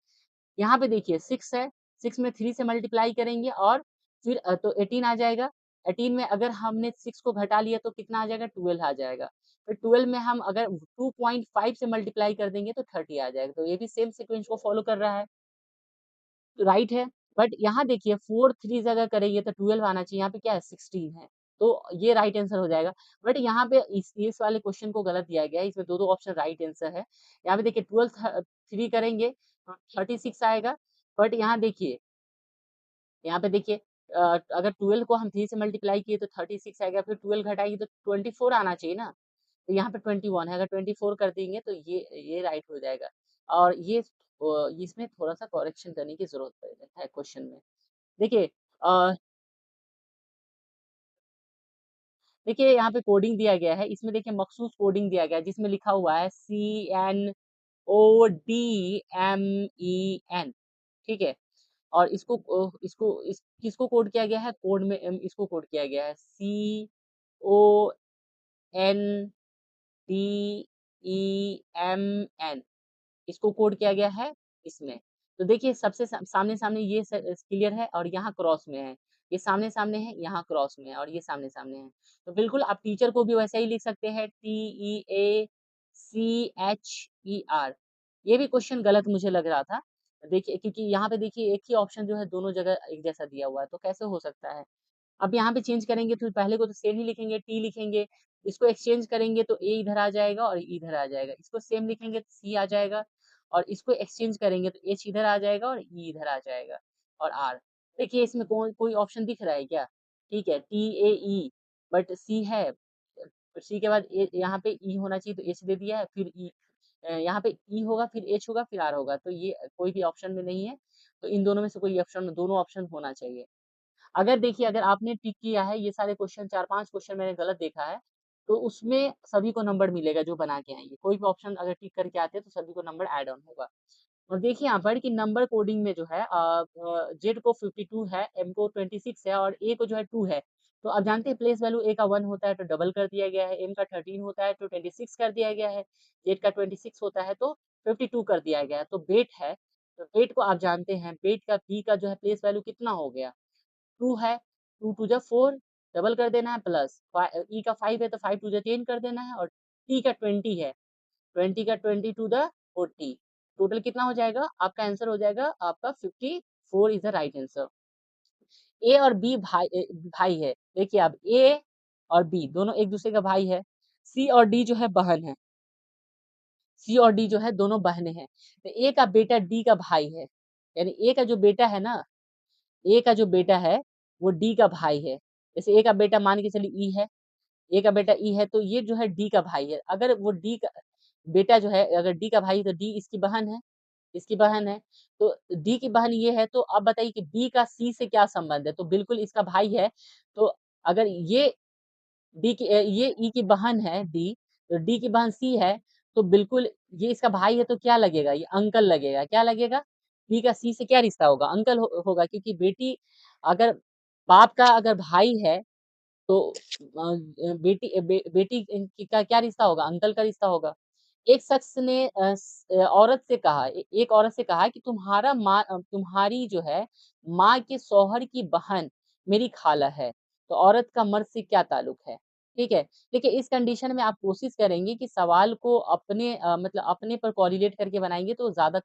यहाँ पे देखिए 6 है, 6 में 3 से मल्टीप्लाई करेंगे और फिर तो 18 आ जाएगा। 18 में अगर हमने 6 को घटा लिया तो कितना आ जाएगा, 12 आ जाएगा। फिर 12 में हम अगर 2.5 से मल्टीप्लाई कर देंगे तो 30 आ जाएगा। तो ये भी सेम सीक्वेंस को फॉलो कर रहा है, तो राइट है। बट यहाँ देखिए 4 3 अगर करेंगे तो 12 आना चाहिए, यहाँ पे क्या है 16 है, तो ये राइट आंसर हो जाएगा। बट यहाँ पे इस वाले क्वेश्चन को गलत दिया गया है, इसमें दो ऑप्शन राइट आंसर है। यहाँ पे देखिए 12 3 करेंगे तो 36 आएगा, बट यहाँ देखिए, यहाँ पे देखिए अगर 12 को हम 3 से मल्टीप्लाई किए तो 36 आएगा, फिर 12 घटाएंगे तो 24 आना चाहिए ना, तो यहाँ पे 21 है, अगर 24 कर देंगे तो ये राइट हो जाएगा। और ये इसमें थोड़ा सा करेक्शन करने की जरूरत है क्वेश्चन में। देखिए देखिए यहाँ पे कोडिंग दिया गया है, इसमें देखिए मखसूस कोडिंग दिया गया है जिसमें लिखा हुआ है CNODMEN, ठीक है। और किसको कोड किया गया है, कोड में इसको कोड किया गया है CONDEMN, इसको कोड किया गया है इसमें। तो देखिए सबसे सामने सामने ये क्लियर है, और यहाँ क्रॉस में है, ये सामने सामने है, यहाँ क्रॉस में है, और ये सामने सामने है। तो बिल्कुल आप टीचर को भी वैसा ही लिख सकते हैं, TEACHER। ये भी क्वेश्चन गलत मुझे लग रहा था, देखिए क्योंकि यहाँ पे देखिए एक ही ऑप्शन जो है दोनों जगह एक जैसा दिया हुआ है, तो कैसे हो सकता है। अब यहाँ पे चेंज करेंगे तो पहले को तो सेम ही लिखेंगे, टी लिखेंगे, इसको एक्सचेंज करेंगे तो ए इधर आ जाएगा और इधर आ जाएगा, इसको सेम लिखेंगे तो सी आ जाएगा, और इसको एक्सचेंज करेंगे तो एच इधर आ जाएगा और ई इधर आ जाएगा, और आर। देखिए इसमें कोई ऑप्शन दिख रहा है क्या, ठीक है, टी ए ई, बट सी है, सी के बाद यहाँ पे ई होना चाहिए तो एच दे दिया है, फिर ई यहाँ पे ई होगा, फिर एच होगा, फिर आर होगा, तो ये कोई भी ऑप्शन में नहीं है, तो इन दोनों में से कोई ऑप्शन, दोनों ऑप्शन होना चाहिए। अगर देखिए अगर आपने टिक किया है ये सारे क्वेश्चन, 4-5 क्वेश्चन मैंने गलत देखा है, तो उसमें सभी को नंबर मिलेगा जो बना के आएंगे, कोई भी ऑप्शन अगर टिक करके आते हैं तो सभी को नंबर ऐड ऑन होगा। और देखिए यहाँ पर कि नंबर कोडिंग में जो है जेड को 52 है, एम को 26 है, और ए को जो है 2 है। तो आप जानते हैं प्लेस वैल्यू ए का 1 होता है तो डबल कर दिया गया है, एम का 13 होता है तो 26 कर दिया गया है, जेड का 26 होता है तो 52 कर दिया गया है। तो बेट है, तो बेट को आप जानते हैं, बेट का बी का जो है प्लेस वैल्यू कितना हो गया, 2 है, 2 टू जा 4, डबल कर देना है, प्लस ई का 5 है तो 5 टू जा 10 कर देना है, और टी का 20 है, 20 का 20 टू द 40, टोटल कितना हो जाएगा, आपका आंसर हो जाएगा आपका 54 इज द राइट आंसर। ए और बी भाई है, देखिए अब ए और बी दोनों एक दूसरे का भाई है, सी और डी जो है बहन है, सी और डी जो है दोनों बहनें हैं, तो ए का बेटा डी का भाई है, यानी ए का जो बेटा है ना, ए का जो बेटा है वो डी का भाई है। जैसे ए का बेटा मान के चलिए ई है, ए का बेटा ई है, तो ये जो है डी का भाई है। अगर वो डी का बेटा जो है अगर डी का भाई है तो डी इसकी बहन है, इसकी बहन है, तो डी की बहन ये है, तो अब बताइए कि बी का सी से क्या संबंध है, तो बिल्कुल इसका भाई है। तो अगर ये ये ई की बहन है डी, तो डी की बहन सी है, तो बिल्कुल ये इसका भाई है, तो क्या लगेगा, ये अंकल लगेगा, क्या लगेगा, बी का सी से क्या रिश्ता होगा, अंकल होगा, क्योंकि बेटी अगर बाप का अगर भाई है तो बेटी का क्या रिश्ता होगा? अंकल का रिश्ता होगा। एक शख्स ने औरत से कहा एक औरत से कहा कि तुम्हारी जो है माँ के शौहर की बहन मेरी खाला है, तो औरत का मर्द से क्या ताल्लुक है? ठीक है? देखिए इस कंडीशन में आप कोशिश करेंगे कि सवाल को अपने मतलब अपने पर कोरिलेट करके बनाएँगे तो ज़्यादा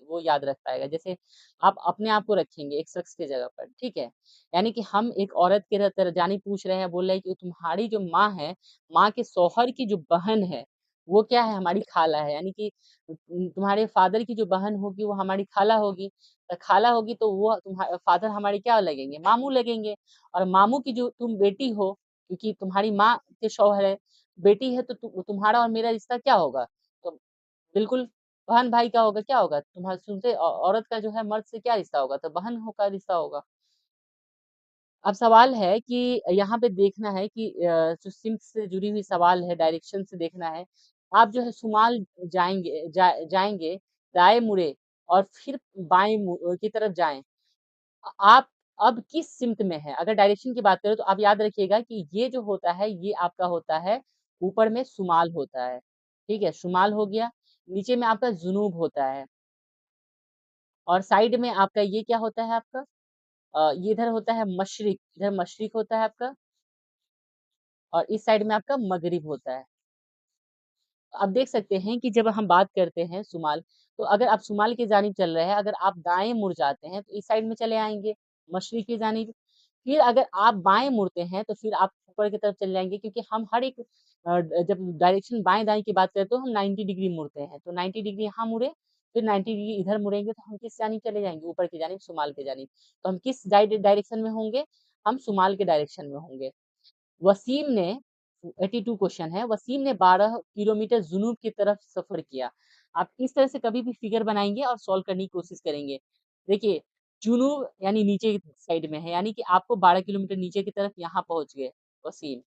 वो याद रख पाएगा। जैसे आप अपने आप को रखेंगे एक शख्स की जगह पर, ठीक है? यानी कि हम एक औरत के यानी पूछ रहे हैं, बोल रहे हैं कि तुम्हारी जो माँ है, माँ के शौहर की जो बहन है, वो क्या है? हमारी खाला है। यानी कि तुम्हारे फादर की जो बहन होगी वो हमारी खाला होगी। खाला होगी तो वो फादर हमारे क्या लगेंगे? मामू लगेंगे और मामू की जो तुम बेटी हो, क्योंकि तुम्हारी माँ के शौहर है, बेटी है तो तुम्हारा और मेरा रिश्ता क्या होगा? तो बिल्कुल बहन-भाई का होगा, क्या होगा? सुनते औरत का जो है मर्द से क्या रिश्ता होगा? तो बहन का रिश्ता होगा। अब सवाल है कि यहाँ पे देखना है कि जो सिंक से जुड़ी हुई सवाल है, डायरेक्शन से देखना है। आप जो है शुमाल जाएँगे, दाएँ मुड़े और फिर बाएँ की तरफ जाएँ। आप अब किस सिमत में हैं? अगर डायरेक्शन की बात करें तो आप याद रखिएगा कि ये जो होता है, ये आपका होता है ऊपर में शुमाल होता है। ठीक है? शुमाल हो गया, नीचे में आपका जुनूब होता है और साइड में आपका ये क्या होता है आपका ये इधर होता है मशरिक, इधर मशरिक होता है आपका और इस साइड में आपका मगरिब होता है। आप देख सकते हैं कि जब हम बात करते हैं शुमाल, तो अगर आप शुमाल की जानिब चल रहे हैं, अगर आप दाएँ मुड़ जाते हैं, तो इस साइड में चले आएँगे, मशरिक की जानिब। फिर अगर आप बाएँ मुड़ते हैं, तो फिर आप ऊपर की तरफ चले जाएँगे क्योंकि हम हर एक जब डायरेक्शन बाएँ-दाएँ की बात करें तो हम 90 डिग्री मुड़ते हैं। तो 90 डिग्री यहाँ मुड़े, फिर 90 डिग्री इधर मुड़ेंगे तो हम किस जानिब चले जाएँगे? ऊपर की जानिब, शुमाल की जानिब। तो हम किस डायरेक्शन में होंगे? हम शुमाल के डायरेक्शन में होंगे। वसीम ने 82 क्वेश्चन है, वसीम ने 12 किलोमीटर जुनूब की तरफ सफ़र किया। आप इस तरह से कभी भी फिगर बनाएँगे और सॉल्व करने की कोशिश करेंगे। देखिए, जुनूब यानी नीचे की साइड में है, यानी कि आपको 12 किलोमीटर नीचे की तरफ यहाँ पहुँच गए वसीम।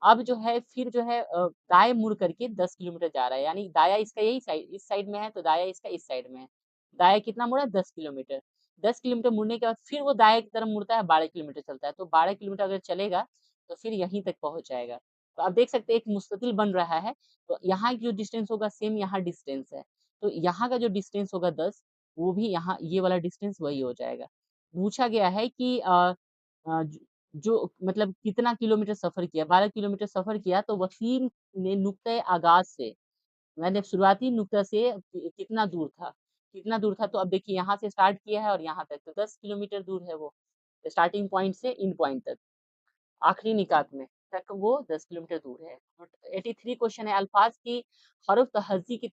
अब जो है फिर जो है दाएँ मुड़ करके 10 किलोमीटर जा रहा है, यानी दायाँ इसका यही साइड इस साइड में है, तो दायाँ इसका इस साइड में है। दायाँ कितना मुड़ा? 10 किलोमीटर। 10 किलोमीटर मुड़ने के बाद फिर वो दाएँ की तरफ मुड़ता है, 12 किलोमीटर चलता है। तो 12 किलोमीटर अगर चलेगा तो फिर यहीं तक पहुँच जाएगा। तो आप देख सकते हैं एक मुस्ततिल बन रहा है, तो यहाँ की जो डिस्टेंस होगा सेम यहाँ डिस्टेंस है। तो यहाँ का जो डिस्टेंस होगा 10 वो भी यहाँ ये वाला डिस्टेंस वही हो जाएगा। पूछा गया है कि अ, ज जो मतलब कितना किलोमीटर सफ़र किया? 12 किलोमीटर सफ़र किया तो वसीम ने नुक्ते आगाज़ से मैंने शुरुआती नुक्ता से कितना दूर था? कितना दूर था? तो अब देखिए यहाँ से स्टार्ट किया है और यहाँ तक तो 10 किलोमीटर दूर है वो। स्टार्टिंग पॉइंट से एंड पॉइंट तक। आखिरी निकात में तक वो 10 किलोमीटर दूर है। 83 क्वेश्चन है अल्फाज की हरफ तहज़्ज़ी की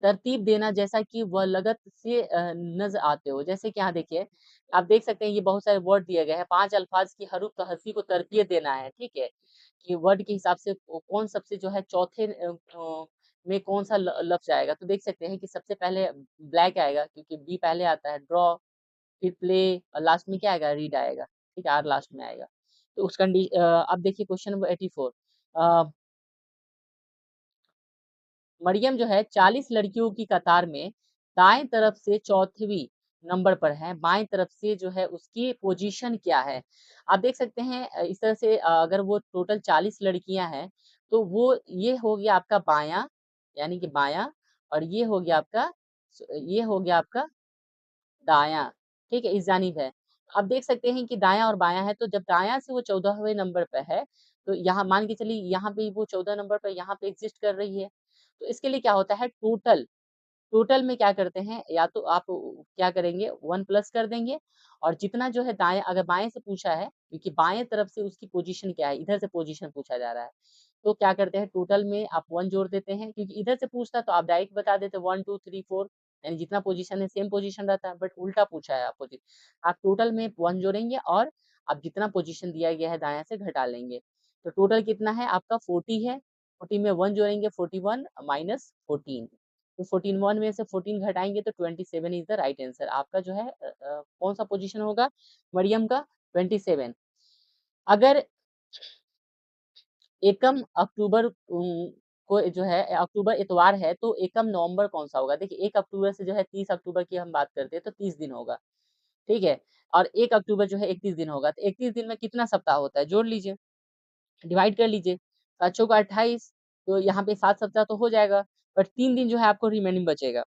तरतीब देना जैसा कि वह लगत से नज़्म आते हो। जैसे कि यहाँ देखिए, आप देख सकते हैं ये बहुत सारे वर्ड दिए गए हैं। 5 अल्फाज की हरफ तहज़्ज़ी को तरतीब देना है, ठीक है? कि वर्ड के हिसाब से कौन सबसे जो है चौथे में कौन-सा लफ्ज़ आएगा। तो देख सकते हैं कि सबसे पहले ब्लैक आएगा क्योंकि बी पहले आता है, ड्रॉ फिर प्ले और लास्ट में क्या आएगा? रीड आएगा, ठीक है? आर लास्ट में आएगा। तो अब देखिए क्वेश्चन नंबर 84 अ, मरियम जो है 40 लड़कियों की कतार में दाएँ तरफ से चौथीं नंबर पर है, बाएँ तरफ से जो है उसकी पोज़ीशन क्या है? आप देख सकते हैं इस तरह से अगर वो टोटल 40 लड़कियाँ हैं, तो वो ये हो गया आपका बायाँ, यानी कि बायाँ और ये हो गया आपका दायाँ, ठीक है? इस जानिब है। आप देख सकते हैं कि दायाँ और बायाँ है, तो जब दायाँ से वो 14वें नंबर पे है, तो यहाँ मान के चलिए यहाँ पे वो 14 नंबर पे यहाँ पे एक्ज़िस्ट कर रही है। तो इसके लिए क्या होता है टोटल में क्या करते हैं या तो आप क्या करेंगे 1 प्लस कर देंगे और जितना जो है दाएँ अगर बाएँ से पूछा है क्योंकि बाएँ तरफ से उसकी पोज़ीशन क्या है, इधर से पोज़ीशन पूछा जा रहा है। तो क्या करते हैं टोटल में आप 1 जोड़ देते हैं क्योंकि इधर से पूछता तो आप डायरेक्ट बता देते 1, 2, 3, 4 यानी जितना पोज़ीशन है सेम पोज़ीशन रहता है बट उल्टा पूछा है अपोज़िट। आप टोटल में 1 जोड़ेंगे और आप जितना पोज़ीशन दिया गया है दायाँ से घटा लेंगे। तो टोटल कितना है आपका 40 है, 40 में 1 जोड़ेंगे 41 माइनस 14 तो 14 1 में से 14 घटाएँगे तो 27 इज़ द राइट आंसर। आपका जो है कौन-सा पोज़ीशन होगा मरियम का 27 अगर एकम अक्टूबर को जो है अक्टूबर इतवार है तो एकम नवंबर कौन-सा होगा? देखिए 1 अक्टूबर से जो है 30 अक्टूबर की हम बात करते हैं तो 30 दिन होगा, ठीक है? और 1 अक्टूबर जो है 31 दिन होगा, तो 31 दिन में कितना सप्ताह होता है? जोड़ लीजिए, डिवाइड कर लीजिए, 7 चौका 28, तो यहाँ पे 7 सप्ताह तो हो जाएगा, बट 3 दिन जो है आपको रिमेनिंग बचेगा।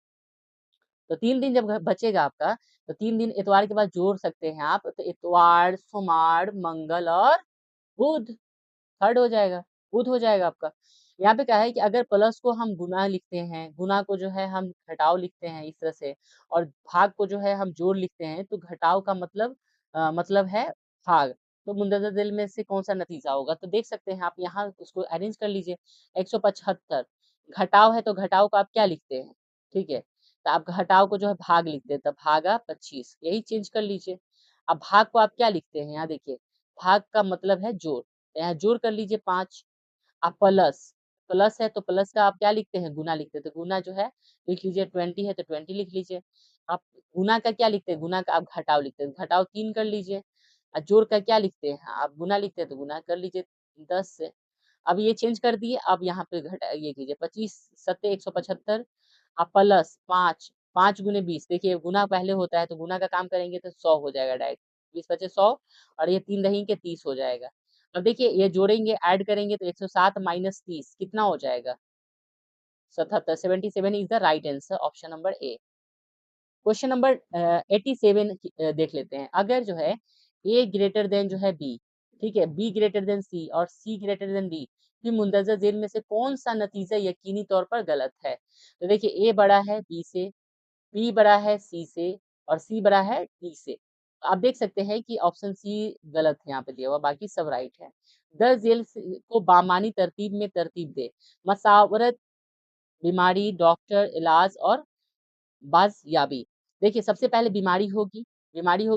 तो 3 दिन जब बचेगा आपका, तो 3 दिन इतवार के बाद जोड़ सकते हैं आप, तो इतवार, सोमवार, मंगल और बुध, थर्ड हो जाएगा, बुध हो जाएगा आपका। यहाँ पे क्या है कि अगर प्लस को हम गुना लिखते हैं, गुना को जो है हम घटाव लिखते हैं इस तरह से, और भाग को जो है हम जोड़ लिखते हैं, तो घटाव का मतलब है भाग। तो मुंदरजा जेल में से कौन-सा नतीजा होगा? तो देख सकते हैं आप यहाँ उसको अरेंज कर लीजिए। 175 घटाव है तो घटाव को आप क्या लिखते हैं? ठीक है, तो आप घटाव को जो है भाग लिखते हैं, तो भागा 25 यही चेंज कर लीजिए। अब भाग को आप क्या लिखते हैं? यहाँ देखिए, भाग का मतलब है जोड़, यहाँ जोड़ कर लीजिए 5। अब प्लस, प्लस है तो प्लस का आप क्या लिखते हैं? गुना लिखते हैं, तो गुना जो है लिख लीजिए, 20 है तो 20 लिख लीजिए। आप गुना का क्या लिखते हैं? गुना का आप घटाव लिखते हैं, घटाव 3 कर लीजिए। जोड़ का क्या लिखते हैं? आप गुना लिखते हैं तो गुना कर लीजिए 10 से। अब ये चेंज कर दिए, अब यहाँ पे ये कीजिए 25 सत्ते 175, अब प्लस 5, 5 गुने 20, देखिए गुना पहले होता है तो गुना का काम करेंगे तो 100 हो जाएगा डायरेक्ट, 20 पचे 100, और ये 3 रहेंगे 30 हो जाएगा। अब देखिए ये जोड़ेंगे, ऐड करेंगे तो 107 माइनस 30 कितना हो जाएगा? 77, 77 is the right answer, option number A. Question number 87 देख लेते हैं। अगर जो है ए ग्रेटर देन जो है बी, ठीक है, बी ग्रेटर देन सी और सी ग्रेटर देन डी, फिर मुंदरजा जेल में से कौन सा नतीजा यकीनी तौर पर गलत है? तो देखिए ए बड़ा है बी से, बी बड़ा है सी से, और सी बड़ा है डी से। तो आप देख सकते हैं कि ऑप्शन सी गलत है यहाँ पे दिया हुआ, बाकी सब राइट है। द जेल को बामानी तरतीब में तरतीब दे, मसावरत, बीमारी, डॉक्टर, इलाज और बाज़याबी। देखिए सबसे पहले बीमारी होगी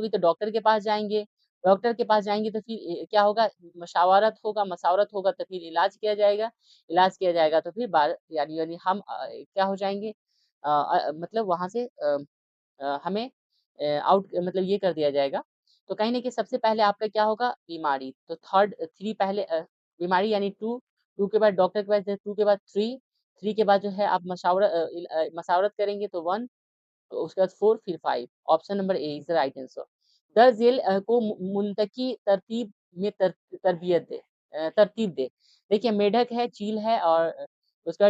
तो डॉक्टर के पास जाएँगे, डॉक्टर के पास जाएँगे तो फिर क्या होगा? मशावरत होगा तो फिर इलाज किया जाएगा तो फिर यानी हम क्या हो जाएँगे? मतलब वहाँ से हमें आउट मतलब ये कर दिया जाएगा। तो कहीं न कहीं सबसे पहले आपका क्या होगा? बीमारी, तो 3 पहले बीमारी यानी 2, 2 के बाद डॉक्टर के पास जाए, 2 के बाद 3, 3 के बाद जो है आप मशावरत करेंगे तो 1, तो उसके बाद 4 फिर 5, option number A is the right answer. दर्ज झेल को मुंतकी तरतीब में तरतीब दे। देखिए मेढक है, चील है और उसका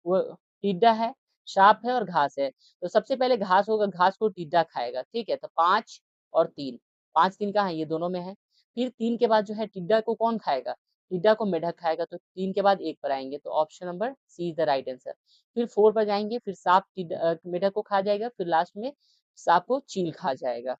वो टिड्डा है, साँप है और घास है। तो सबसे पहले घास होगा, घास को टिड्डा खाएगा, ठीक है? तो 5 और 3, 5 3 कहाँ है? ये दोनों में है। फिर 3 के बाद जो है टिड्डा को कौन खाएगा? टिड्डा को मेढक खाएगा, तो 3 के बाद 1 पर आएँगे, तो option number C is the right answer. फिर 4 पर जाएँगे, फिर साँप मेढक को खा जाएगा, फिर लास्ट में साँप को चील खा जाएगा।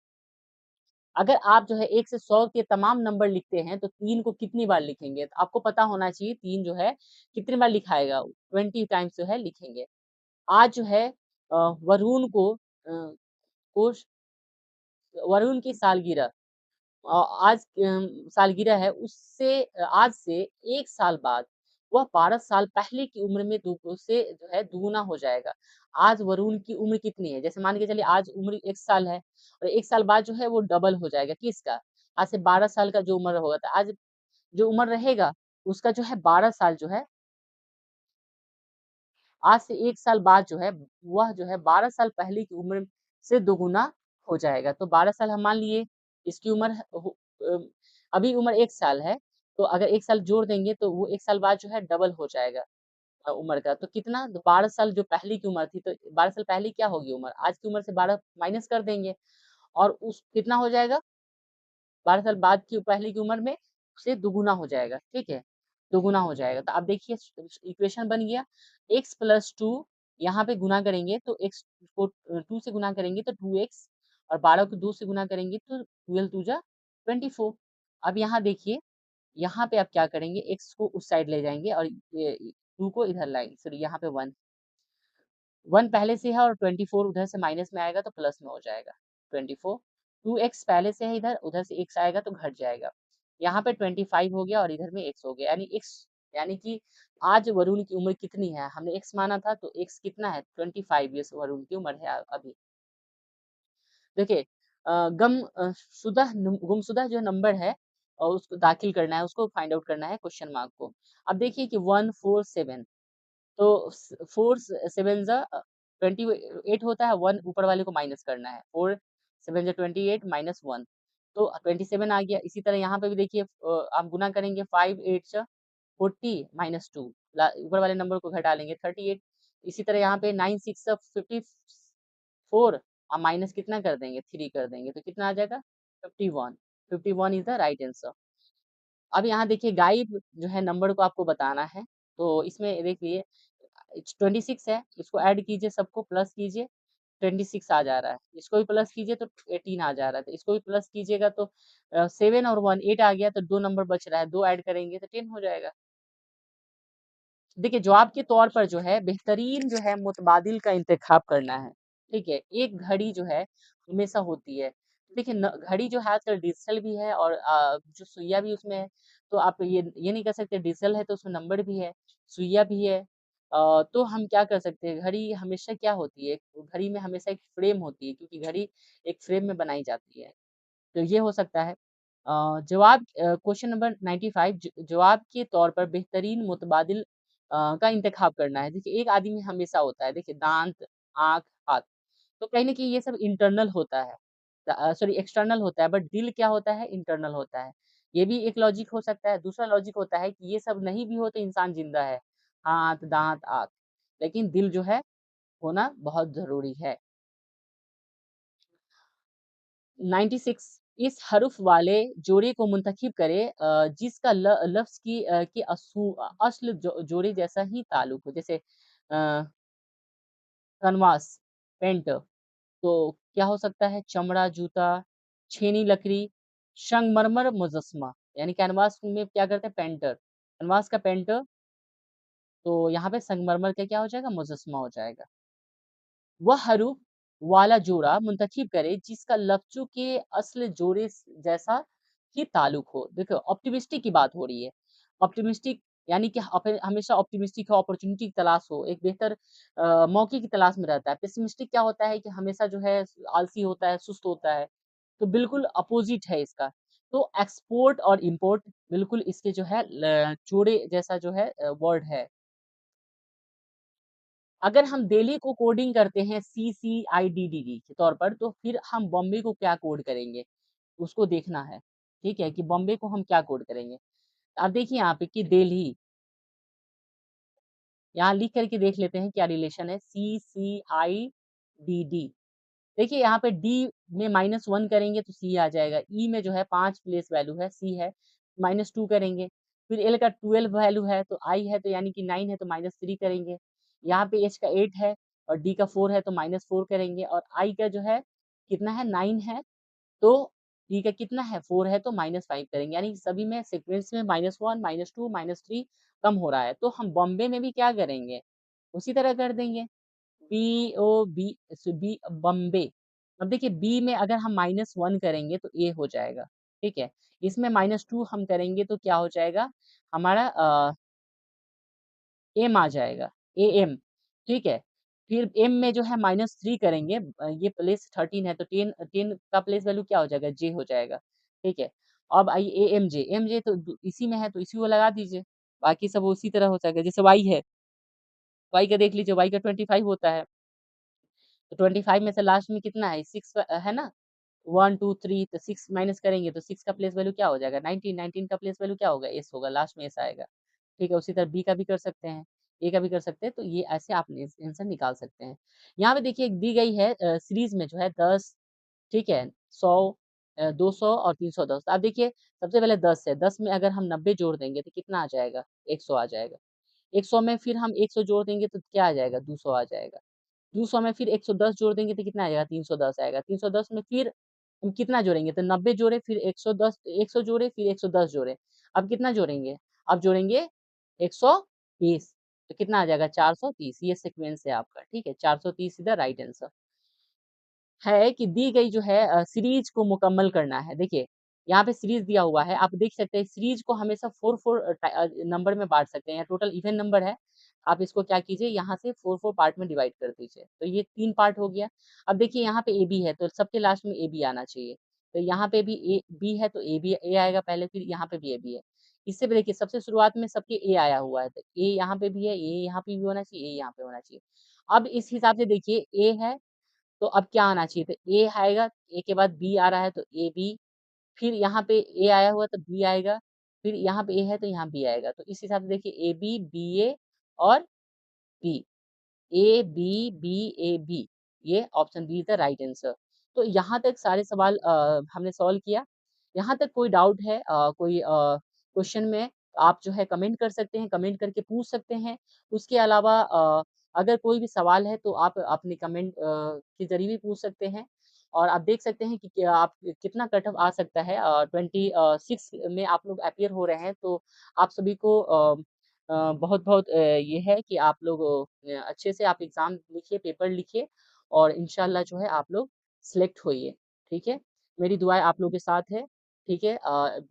अगर आप जो है 1 से 100 के तमाम नंबर लिखते हैं, तो 3 को कितनी बार लिखेंगे? तो आपको पता होना चाहिए 3 जो है कितनी बार लिखाएगा? 20 टाइम्स जो है लिखेंगे। आज जो है वरुण को वरुण की सालगिरह आज सालगिरह है, उससे आज से 1 साल बाद वह 12 साल पहले की उम्र में उससे जो है दुगुना हो जाएगा। आज वरुण की उम्र कितनी है? जैसे मान के चलिए आज उम्र 1 साल है और 1 साल बाद जो है वो डबल हो जाएगा, किसका? आज से 12 साल का जो उम्र होगा, तो आज जो उम्र रहेगा, उसका जो है 12 साल जो है आज से 1 साल बाद जो है, वह जो है 12 साल पहले की उम्र से दोगुना हो जाएगा। तो 12 साल हम मान लिए, इसकी उम्र अ, अभी उम्र 1 साल है, तो अगर 1 साल जोड़ देंगे तो वो 1 साल बाद जो है डबल हो जाएगा उम्र का। तो कितना? तो 12 साल जो पहले की उम्र थी, तो 12 साल पहले क्या होगी उम्र? आज की उम्र से 12 माइनस कर देंगे और उस कितना हो जाएगा? 12 साल बाद की पहले की उम्र में से दुगुना हो जाएगा, ठीक है? दुगुना हो जाएगा। तो आप देखिए इक्वेशन बन गया x प्लस 2 यहाँ पे गुना करेंगे तो x को 2 से गुना करेंगे तो 2x और 12 को 2 से गुना करेंगे तो 12 2 जा 24। अब यहाँ देखिए, यहाँ पे आप क्या करेंगे x को उस साइड ले जाएँगे और ये 2 को इधर लाएँगे, सॉरी यहाँ पे 1 1 पहले से है और 24 उधर से माइनस में आएगा तो प्लस में हो जाएगा। 24 2x पहले से है इधर, उधर से x आएगा तो घट जाएगा। यहाँ पे 25 हो गया और इधर में x हो गया, यानी कि आज वरुण की उम्र कितनी है? हमने x माना था तो x कितना है? 25 इयर्स वरुण की उम्र है अभी। देखिए गुमशुदा जो नंबर है और उसको दाखिल करना है, उसको फाइंड आउट करना है क्वेश्चन मार्क को। अब देखिए कि 147 तो 4 7 जा 28 होता है, 1 ऊपर वाले को माइनस करना है। 4 7 जा 28 माइनस 1 तो 27 आ गया। इसी तरह यहाँ पे भी देखिए आप गुना करेंगे 5 8 जा 40 माइनस 2 ऊपर वाले नंबर को घटा लेंगे 38। इसी तरह यहाँ पे 9 6 जा 54 और माइनस कितना कर देंगे 3 कर देंगे तो कितना आ जाएगा 51। 51 इज द राइट आंसर। अब यहाँ देखिए गाइड जो है नंबर को आपको बताना है। तो इसमें देखिए 26 है, इसको ऐड कीजिए, सबको प्लस कीजिए, 26 आ जा रहा है। इसको भी प्लस कीजिए तो 18 आ जा रहा है। तो इसको भी प्लस कीजिएगा तो 7 और 1 8 आ गया तो 2 नंबर बच रहा है, 2 ऐड करेंगे तो 10 हो जाएगा। देखिए जवाब के तौर पर जो है बेहतरीन जो है मुतबादिल का इंतखाब करना है। ठीक है, एक घड़ी जो है हमेशा होती है। देखिए घड़ी जो है आजकल डिजिटल भी है और जो सुइया भी उसमें है। तो आप ये नहीं कह सकते डिजिटल है तो उसमें नंबर भी है, सुइया भी है। तो हम क्या कर सकते हैं, घड़ी हमेशा क्या होती है, घड़ी में हमेशा एक फ्रेम होती है क्योंकि घड़ी एक फ्रेम में बनाई जाती है। तो ये हो सकता है। जवाब क्वेश्चन नंबर 95 जवाब के तौर पर बेहतरीन मुतबादिल का इंतखाब करना है। देखिए एक आदमी हमेशा होता है, देखिए दांत, आँख, हाथ, तो कहीं न कहीं ये सब इंटरनल होता है। सॉरी एक्सटर्नल होता है बट दिल क्या होता है इंटरनल होता है। ये भी एक लॉजिक हो सकता है। दूसरा लॉजिक होता है कि ये सब नहीं भी हो तो इंसान ज़िंदा है। हाथ, दाँत, आँख, लेकिन दिल जो है होना बहुत ज़रूरी है। 96 इस हर्फ वाले जोड़े को मुंतखब करें जिसका लफ्ज़ की अस्ल जोड़े जैसा ही ताल्लुक हो। जैसे कैनवास, पेंट तो क्या हो सकता है चमड़ा, जूता, छेनी लकड़ी, संगमरमर मुजस्समा यानी कैनवास में क्या करते हैं पेंटर, कैनवास का पेंटर तो यहाँ पे संगमरमर का क्या हो जाएगा मुजस्समा हो जाएगा। वह हरूफ वाला जोड़ा मुंतखब करे जिसका लफ्ज़ों के असल जोड़े जैसा ही ताल्लुक हो। देखो ऑप्टिमिस्टिक की बात हो रही है। ऑप्टिमिस्टिक यानी कि हमेशा ऑप्टिमिस्टिक हो, अपॉर्च्युनिटी की तलाश हो, एक बेहतर मौके की तलाश में रहता है। पेसिमिस्टिक क्या होता है कि हमेशा जो है आलसी होता है, सुस्त होता है। तो बिल्कुल अपोज़िट है इसका। तो एक्सपोर्ट और इम्पोर्ट बिल्कुल इसके जो है जोड़े जैसा जो है वर्ड है। अगर हम दिल्ली को कोडिंग करते हैं CCIDDD के तौर पर, तो फिर हम बॉम्बे को क्या कोड करेंगे? उसको देखना है, ठीक है? कि बॉम्बे को हम क्या कोड करेंगे? अब देखिए यहाँ पे कि दिल्ली, यहाँ लिख कर के देख लेते हैं क्या रिलेशन है CCIDD देखिए यहाँ पे डी में -1 करेंगे तो सी आ जाएगा। ई में जो है 5 प्लेस वैल्यू है, सी है, -2 करेंगे। फिर एल का 12 वैल्यू है तो आई है तो यानी कि 9 है तो -3 करेंगे। यहाँ पे एच का 8 है और डी का 4 है तो -4 करेंगे और आई का जो है कितना है 9 है तो डी का कितना है 4 है तो -5 करेंगे। यानी कि सभी में सीक्वेंस में -1, -2, -3 कम हो रहा है। तो हम बॉम्बे में भी क्या करेंगे? उसी तरह कर देंगे। B B Bombay. अब देखिए बी में अगर हम -1 करेंगे तो ए हो जाएगा, ठीक है? इसमें -2 हम करेंगे तो क्या हो जाएगा? हमारा एम आ जाएगा, एएम, ठीक है? फिर एम में जो है -3 करेंगे ये प्लेस 13 है तो 10 का प्लेस वैल्यू क्या हो जाएगा? जे हो जाएगा, ठीक है? अब आइए एएमजे, एमजे तो इसी में है तो इसी को लगा दीजिए। बाकी सब उसी तरह हो जाएगा। जैसे वाई है, वाई का देख लीजिए, वाई का 25 होता है। तो 25 में से लास्ट में कितना है 6 है ना 1 2 3 तो 6 माइनस करेंगे तो 6 का प्लेस वैल्यू क्या हो जाएगा 19 19 का प्लेस वैल्यू क्या होगा एस होगा लास्ट में एस आएगा ठीक है उसी तरह बी का भी कर सकते हैं ए का भी कर सकते हैं तो ये ऐसे आप आंसर निकाल सकते हैं यहाँ पे देखिए दी गई है सीरीज में जो है 10 ठीक है 100 200 और 310 आप देखिए सबसे पहले 10 है 10 में अगर हम 90 जोड़ देंगे तो कितना आ जाएगा 100 आ जाएगा 100 में फिर हम 100 जोड़ देंगे तो क्या आ जाएगा 200 आ जाएगा 200 में फिर 110 जोड़ देंगे तो कितना आएगा 310 आएगा 310 में फिर हम कितना जोड़ेंगे तो 90 जोड़े फिर 110 100 जोड़े फिर 110 जोड़े अब कितना जोड़ेंगे अब जोड़ेंगे 120 तो कितना आ जाएगा 430 ये सीक्वेंस है आपका ठीक है 430 इधर राइट आंसर है कि दी गई जो है सीरीज को मुकम्मल करना है। देखिए, यहाँ पे सीरीज दिया हुआ है, आप देख सकते हैं सीरीज को हमेशा 4-4 नंबर में बाँट सकते हैं, टोटल इवन नंबर है। आप इसको क्या कीजिए यहाँ से 4-4 पार्ट में डिवाइड कर दीजिए। तो ये 3 पार्ट हो गया। अब देखिए यहाँ पे ए बी है, तो सबके लास्ट में ए बी आना चाहिए। तो यहाँ पे भी ए बी है तो ए बी ए आएगा पहले, फिर यहाँ पे भी ए बी है। इससे भी देखिए सबसे शुरुआत में सबके ए आया हुआ है, तो ए यहाँ पे भी है, ए यहाँ पे भी होना चाहिए, ए यहाँ पे होना चाहिए। अब इस हिसाब से देखिए ए है तो अब क्या आना चाहिए? तो ए आएगा, ए के बाद बी आ रहा है तो ए बी, फिर यहाँ पे ए आया हुआ तो बी आएगा, फिर यहाँ पे ए है तो यहाँ बी आएगा। तो इस हिसाब से देखिए ए बी, बी ए और B. A B B A B, ये option B is the right answer. तो यहाँ तक सारे सवाल हमने सॉल्व किया। यहाँ तक कोई डाउट है, कोई क्वेश्चन में, आप जो है कमेंट कर सकते हैं, कमेंट करके पूछ सकते हैं। उसके अलावा अगर कोई भी सवाल है तो आप अपने कमेंट के जरिए भी पूछ सकते हैं। और आप देख सकते हैं कि क्या आप कितना कट ऑफ आ सकता है। 26 में आप लोग अपीयर हो रहे हैं, तो आप सभी को बहुत-बहुत ये है कि आप लोग अच्छे से आप एग्ज़ाम लिखिए, पेपर लिखिए और इंशाल्लाह जो है आप लोग सिलेक्ट होइए, ठीक है? मेरी दुआएँ आप लोगों के साथ है, ठीक है?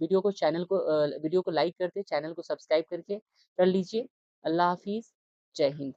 वीडियो को लाइक करके चैनल को सब्सक्राइब करके कर लीजिए। अल्लाह हाफ़िज़, जय हिंद।